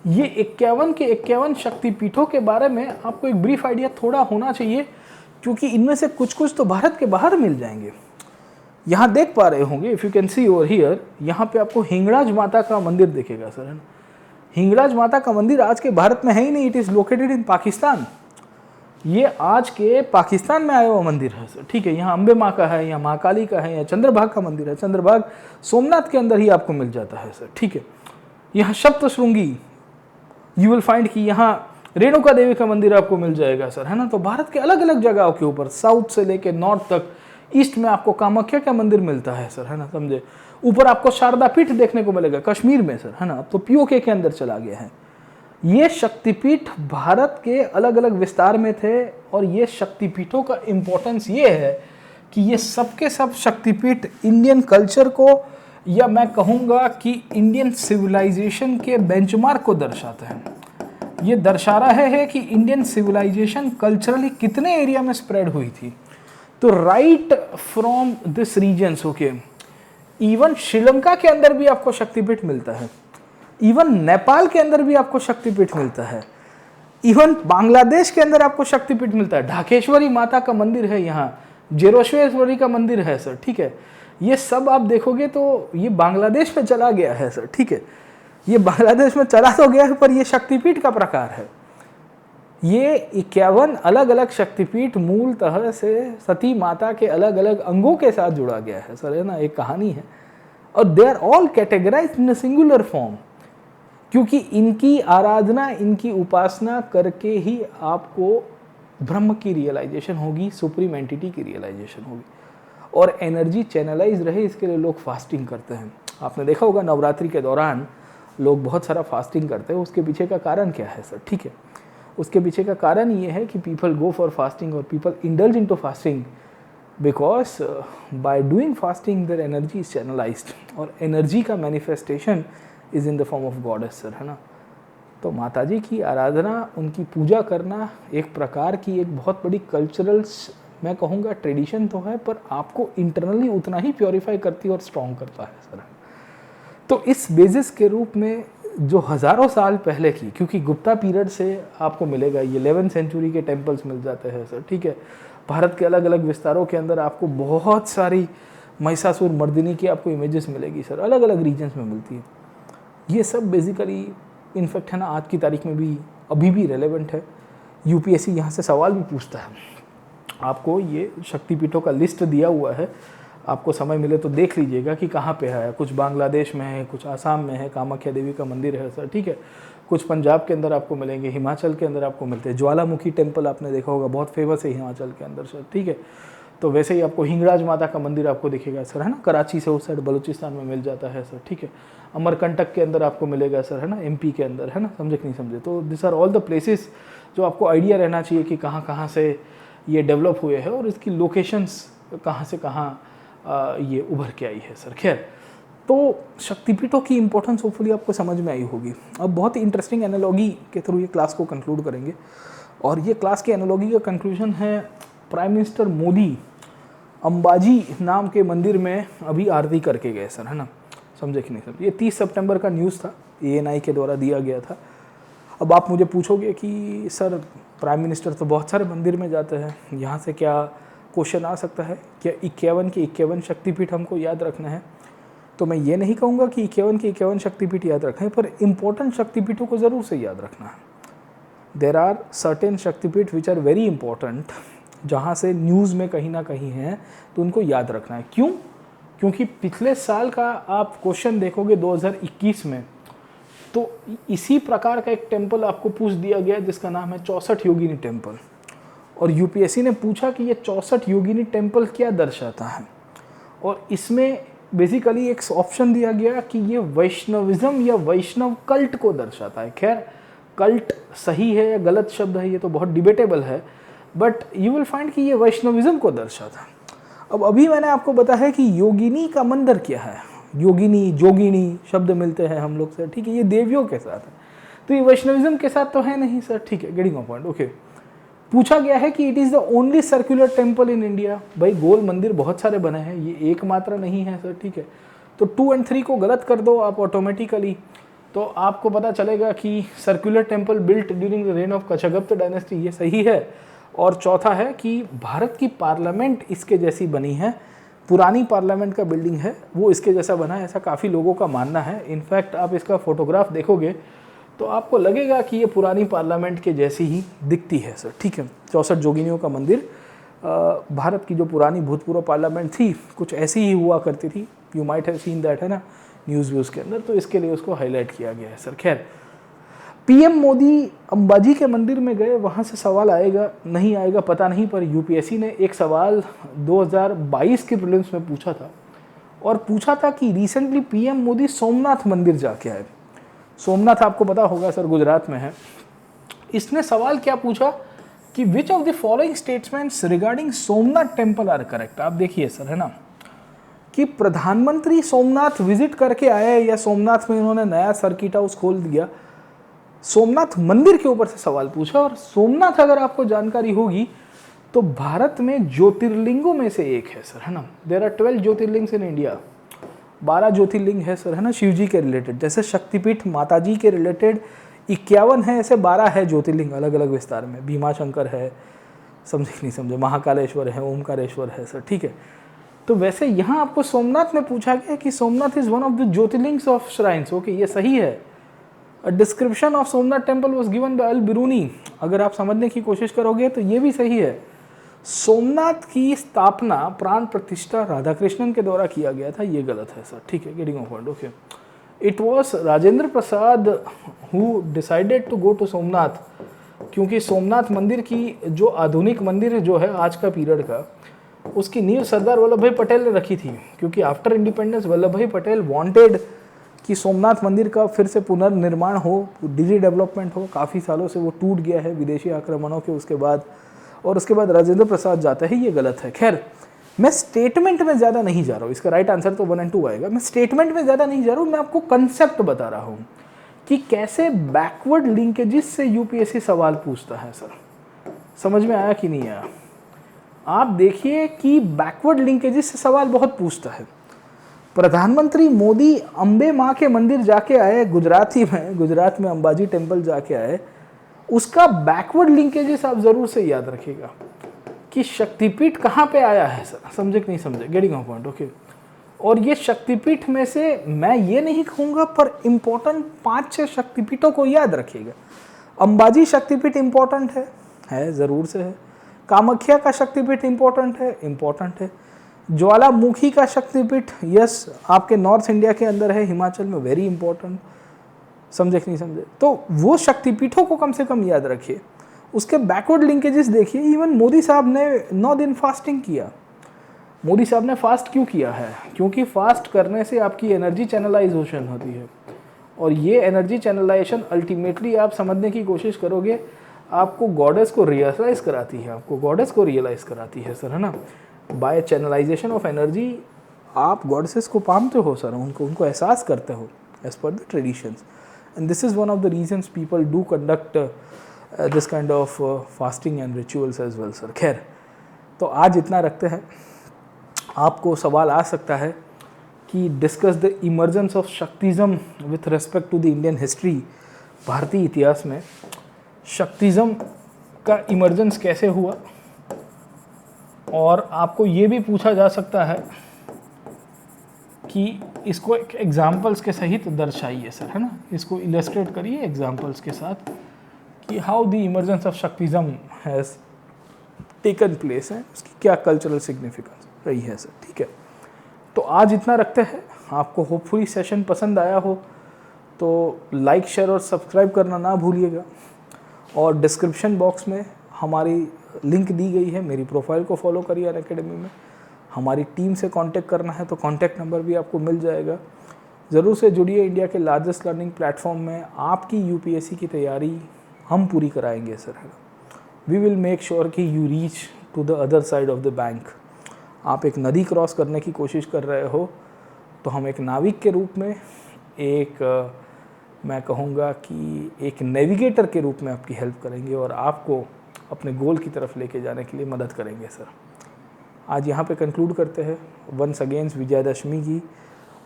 ये 51 के 51 शक्तिपीठों के बारे में आपको एक ब्रीफ आइडिया थोड़ा होना चाहिए, क्योंकि इनमें से कुछ कुछ तो भारत के बाहर मिल जाएंगे। यहाँ देख पा रहे होंगे, if you can see over here, यहाँ पे आपको हिंगराज माता का मंदिर दिखेगा सर, है ना। हिंगराज माता का मंदिर आज के भारत में है ही नहीं, it is located in Pakistan. ये आज के पाकिस्तान में आया हुआ मंदिर है सर, ठीक है। यहाँ अम्बे माँ का है, यहाँ माँ काली का है, यहाँ चंद्रभाग का मंदिर है। चंद्रभाग सोमनाथ के अंदर ही आपको मिल जाता है सर, ठीक है। यहाँ सप्तशृंगी यू विल फाइंड कि यहाँ रेणुका देवी का मंदिर आपको मिल जाएगा सर, है ना। तो भारत के अलग अलग जगहों के ऊपर, साउथ से लेके नॉर्थ तक, ईस्ट में आपको कामाख्या का मंदिर मिलता है सर, है ना, समझे। ऊपर आपको शारदा पीठ देखने को मिलेगा कश्मीर में सर, है ना। अब तो पीओके के अंदर चला गया है। ये शक्तिपीठ भारत के अलग अलग विस्तार में थे, और ये शक्तिपीठों का इम्पोर्टेंस ये है कि ये सबके सब शक्तिपीठ इंडियन कल्चर को, या मैं कहूँगा कि इंडियन सिविलाइजेशन के बेंचमार्क को दर्शाते हैं। ये दर्शा रहा है कि इंडियन सिविलाइजेशन कल्चरली कितने एरिया में स्प्रेड हुई थी। तो right from this regions, okay, even Sri Lanka के अंदर भी आपको शक्तिपीठ मिलता है, इवन नेपाल के अंदर भी आपको शक्तिपीठ मिलता है, इवन बांग्लादेश के अंदर आपको शक्तिपीठ मिलता है। ढाकेश्वरी माता का मंदिर है, यहाँ जेरोश्वरी का मंदिर है सर, ठीक है। ये सब आप देखोगे तो ये बांग्लादेश में चला गया है सर, ठीक है। ये बांग्लादेश में चला तो गया है, पर ये शक्तिपीठ का प्रकार है। ये 51 अलग अलग शक्तिपीठ मूलतः से सती माता के अलग अलग अंगों के साथ जुड़ा गया है सर, है ना, एक कहानी है। और they are all categorised in a singular form, क्योंकि इनकी आराधना, इनकी उपासना करके ही आपको ब्रह्म की रियलाइजेशन होगी, सुप्रीम एंटिटी की रियलाइजेशन होगी, और एनर्जी चैनलाइज रहे इसके लिए लोग फास्टिंग करते हैं। आपने देखा होगा नवरात्रि के दौरान लोग बहुत सारा फास्टिंग करते हैं। उसके पीछे का कारण क्या है सर, ठीक है। उसके पीछे का कारण ये है कि पीपल गो फॉर फास्टिंग और people indulge into fasting because by doing fasting their energy is channelised, और एनर्जी का manifestation is in the form of goddess sir, है ना। तो माताजी की आराधना, उनकी पूजा करना एक प्रकार की एक बहुत बड़ी कल्चरल, मैं कहूँगा ट्रेडिशन तो है, पर आपको इंटरनली उतना ही प्योरीफाई करती है और स्ट्रॉन्ग करता है सर। तो इस बेसिस के रूप में जो हज़ारों साल पहले की, क्योंकि गुप्ता पीरियड से आपको मिलेगा, ये 11वीं सेंचुरी के टेम्पल्स मिल जाते हैं सर, ठीक है। भारत के अलग अलग विस्तारों के अंदर आपको बहुत सारी महिषासुर मर्दिनी की आपको इमेजेस मिलेगी सर, अलग अलग रीजन्स में मिलती है। ये सब बेसिकली इनफैक्ट है ना आज की तारीख में भी अभी भी रेलेवेंट है। यूपीएससी यहाँ से सवाल भी पूछता है। आपको ये शक्तिपीठों का लिस्ट दिया हुआ है, आपको समय मिले तो देख लीजिएगा कि कहाँ पे है। कुछ बांग्लादेश में है, कुछ आसाम में है, कामाख्या देवी का मंदिर है सर, ठीक है। कुछ पंजाब के अंदर आपको मिलेंगे, हिमाचल के अंदर आपको मिलते हैं। ज्वालामुखी टेम्पल आपने देखा होगा, बहुत फेमस है हिमाचल के अंदर सर, ठीक है। तो वैसे ही आपको हिंगराज माता का मंदिर आपको दिखेगा सर, है ना, कराची से उस साइड बलूचिस्तान में मिल जाता है सर, ठीक है। अमरकंटक के अंदर आपको मिलेगा सर, है ना, एमपी के अंदर, है ना, समझे कि नहीं समझे। तो this are all the places जो आपको आइडिया रहना चाहिए कि कहाँ कहाँ से ये डेवलप हुए हैं और इसकी लोकेशंस कहाँ से कहाँ ये उभर के आई है सर। खैर, तो शक्तिपीठों की इंपॉर्टेंस होपफुली आपको समझ में आई होगी। अब बहुत ही इंटरेस्टिंग एनालॉगी के थ्रू ये क्लास को कंक्लूड करेंगे, और ये क्लास की एनालॉगी का कंक्लूजन है प्राइम मिनिस्टर मोदी अंबाजी नाम के मंदिर में अभी आरती करके गए सर, है ना, समझे कि नहीं समझे। ये 30 सितंबर का न्यूज़ था, ANI के द्वारा दिया गया था। अब आप मुझे पूछोगे कि सर प्राइम मिनिस्टर तो बहुत सारे मंदिर में जाते हैं, यहाँ से क्या क्वेश्चन आ सकता है, क्या 51 के 51 शक्तिपीठ हमको याद रखना है? तो मैं ये नहीं कहूँगा कि 51 के 51 शक्तिपीठ याद रखें, पर इम्पोर्टेंट शक्तिपीठों को ज़रूर से याद रखना है। देर आर सर्टेन शक्तिपीठ विच आर वेरी इंपॉर्टेंट, जहाँ से न्यूज़ में कहीं ना कहीं है, तो उनको याद रखना है। क्यों? क्योंकि पिछले साल का आप क्वेश्चन देखोगे 2021 में, तो इसी प्रकार का एक टेम्पल आपको पूछ दिया गया जिसका नाम है 64 योगिनी टेम्पल, और यूपीएससी ने पूछा कि ये 64 योगिनी टेम्पल क्या दर्शाता है, और इसमें बेसिकली एक ऑप्शन दिया गया कि ये वैष्णविज्म या वैष्णव कल्ट को दर्शाता है। खैर, कल्ट सही है या गलत शब्द है ये तो बहुत डिबेटेबल है, बट यू विल फाइंड कि ये वैष्णविज्म को दर्शाता है। अब अभी मैंने आपको बताया कि योगिनी का मंदिर क्या है, योगिनी जोगिनी शब्द मिलते हैं हम लोग सर, ठीक है, ये देवियों के साथ है, तो ये वैष्णविज्म के साथ तो है नहीं सर, ठीक है, गेटिंग पॉइंट, ओके। पूछा गया है कि it is the only circular temple in India. भाई गोल मंदिर बहुत सारे बने हैं, ये एक मात्र नहीं है सर, ठीक है। तो 2 और 3 को गलत कर दो आप ऑटोमेटिकली, तो आपको पता चलेगा कि circular temple built during the reign of Kachchhagupta dynasty, ये सही है। और चौथा है कि भारत की पार्लियामेंट इसके जैसी बनी है, पुरानी पार्लियामेंट का बिल्डिंग है वो इसके जैसा बना है, ऐसा काफ़ी लोगों का मानना है। इनफैक्ट आप इसका फोटोग्राफ देखोगे तो आपको लगेगा कि ये पुरानी पार्लियामेंट के जैसी ही दिखती है सर, ठीक है। 64 जोगिनियों का मंदिर, भारत की जो पुरानी भूतपूर्व पार्लियामेंट थी कुछ ऐसी ही हुआ करती थी, you might have seen that, है ना, न्यूज़ व्यूज़ के अंदर, तो इसके लिए उसको हाईलाइट किया गया है सर। खैर, पीएम मोदी अंबाजी के मंदिर में गए, वहाँ से सवाल आएगा नहीं आएगा पता नहीं, पर यूपीएससी ने एक सवाल 2022 के प्रीलिम्स में पूछा था, और पूछा था कि रिसेंटली पीएम मोदी सोमनाथ मंदिर जाके आए। सोमनाथ आपको पता होगा सर, गुजरात में है। इसने सवाल क्या पूछा कि which of the following statements regarding Somnath temple are correct. आप देखिए सर, है ना, कि प्रधानमंत्री सोमनाथ विजिट करके आए या सोमनाथ में इन्होंने नया सर्किट हाउस खोल दिया, सोमनाथ मंदिर के ऊपर से सवाल पूछा। और सोमनाथ अगर आपको जानकारी होगी तो भारत में ज्योतिर्लिंगों में से एक है सर, है ना। There are 12 jyotirlingas in India, 12 jyotirlinga है सर, है ना, शिव जी के रिलेटेड। जैसे शक्तिपीठ माता जी के रिलेटेड 51 है, ऐसे 12 है ज्योतिर्लिंग अलग अलग विस्तार में। भीमाशंकर है, समझे नहीं समझे, महाकालेश्वर है, ओमकारेश्वर है सर, ठीक है। तो वैसे यहाँ आपको सोमनाथ में पूछा गया कि Somnath is one of the jyotirlingas of shrines, okay, ये सही है। A description of Somnath temple was given by अल-बिरूनी। अगर आप समझने की कोशिश करोगे तो ये भी सही है। सोमनाथ की स्थापना प्राण प्रतिष्ठा राधाकृष्णन के द्वारा किया गया था, ये गलत है सर, ठीक है, getting point, okay. It was Rajendra Prasad who decided to go to Somnath, क्योंकि सोमनाथ मंदिर की जो आधुनिक मंदिर जो है आज का पीरियड का, उसकी नींव सरदार वल्लभ भाई पटेल ने रखी थी, क्योंकि आफ्टर इंडिपेंडेंस वल्लभ भाई पटेल वांटेड कि सोमनाथ मंदिर का फिर से पुनर्निर्माण हो, डिजी डेवलपमेंट हो। काफ़ी सालों से वो टूट गया है विदेशी आक्रमणों के उसके बाद, और उसके बाद राजेंद्र प्रसाद जाता है, ये गलत है। खैर, मैं स्टेटमेंट में ज़्यादा नहीं जा रहा हूँ, इसका राइट आंसर तो 1 और 2 आएगा। मैं स्टेटमेंट में ज़्यादा नहीं जा रहा हूँ, मैं आपको कंसेप्ट बता रहा हूँ कि कैसे बैकवर्ड लिंकेजेस से यूपीएससी सवाल पूछता है सर। समझ में आया कि नहीं आया? आप देखिए कि बैकवर्ड लिंकेजेस से सवाल बहुत पूछता है। प्रधानमंत्री मोदी अम्बे माँ के मंदिर जाके आए, गुजरात में अंबाजी टेम्पल जाके आए, उसका बैकवर्ड लिंकेजेस आप जरूर से याद रखिएगा कि शक्तिपीठ कहाँ पे आया है सर, समझे कि नहीं समझे, गेटिंग ऑफ पॉइंट, ओके। और ये शक्तिपीठ में से मैं ये नहीं कहूँगा, पर इम्पोर्टेंट 5-6 शक्तिपीठों को याद रखिएगा। अंबाजी शक्तिपीठ इम्पोर्टेंट है ज़रूर से है। कामाख्या का शक्तिपीठ इम्पोर्टेंट है। ज्वालामुखी का शक्तिपीठ यस आपके नॉर्थ इंडिया के अंदर है, हिमाचल में, वेरी इंपॉर्टेंट। समझे कि नहीं समझे? तो वो शक्तिपीठों को कम से कम याद रखिए। उसके बैकवर्ड लिंकेजेस देखिए। इवन मोदी साहब ने 9 दिन फास्टिंग किया। मोदी साहब ने फास्ट क्यों किया है? क्योंकि फास्ट करने से आपकी एनर्जी चैनलाइजेशन होती है, और ये एनर्जी चैनलाइजेशन अल्टीमेटली आप समझने की कोशिश करोगे आपको गॉडेस को रियलाइज कराती है सर, है ना। बाय चैनलाइजेशन ऑफ एनर्जी आप गॉडेसेस को पामते हो सर, उनको एहसास करते हो as per the traditions, and this is one of the reasons people do conduct this kind of fasting and rituals as well sir. खैर, तो आज इतना रखते हैं। आपको सवाल आ सकता है कि discuss the emergence of Shaktism with respect to the Indian history. भारतीय इतिहास में शक्तिज़म का इमर्जेंस कैसे हुआ, और आपको ये भी पूछा जा सकता है कि इसको एक एग्जाम्पल्स के सहित दर्शाइए सर, है ना। इसको इलस्ट्रेट करिए एग्जाम्पल्स के साथ कि how the emergence of Shaktism has taken place है, उसकी क्या कल्चरल सिग्निफिकेंस रही है सर। ठीक है, तो आज इतना रखते हैं। आपको होपफुली सेशन पसंद आया हो तो लाइक, शेयर और सब्सक्राइब करना ना भूलिएगा। और डिस्क्रिप्शन बॉक्स में हमारी लिंक दी गई है, मेरी प्रोफाइल को फॉलो करिए अनअकैडमी में। हमारी टीम से कांटेक्ट करना है तो कांटेक्ट नंबर भी आपको मिल जाएगा। ज़रूर से जुड़िए। इंडिया के लार्जेस्ट लर्निंग प्लेटफॉर्म में आपकी यूपीएससी की तैयारी हम पूरी कराएंगे सर, है ना। वी विल मेक श्योर कि you reach to the other side of the bank. आप एक नदी क्रॉस करने की कोशिश कर रहे हो तो हम एक नाविक के रूप में, मैं कहूँगा कि एक नेविगेटर के रूप में आपकी हेल्प करेंगे और आपको अपने गोल की तरफ लेके जाने के लिए मदद करेंगे सर। आज यहाँ पे कंक्लूड करते हैं। वंस अगेन विजयादशमी की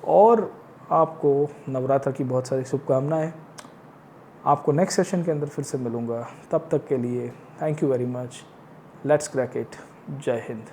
और आपको नवरात्र की बहुत सारी शुभकामनाएं। आपको नेक्स्ट सेशन के अंदर फिर से मिलूँगा। तब तक के लिए thank you very much. Let's crack it. जय हिंद।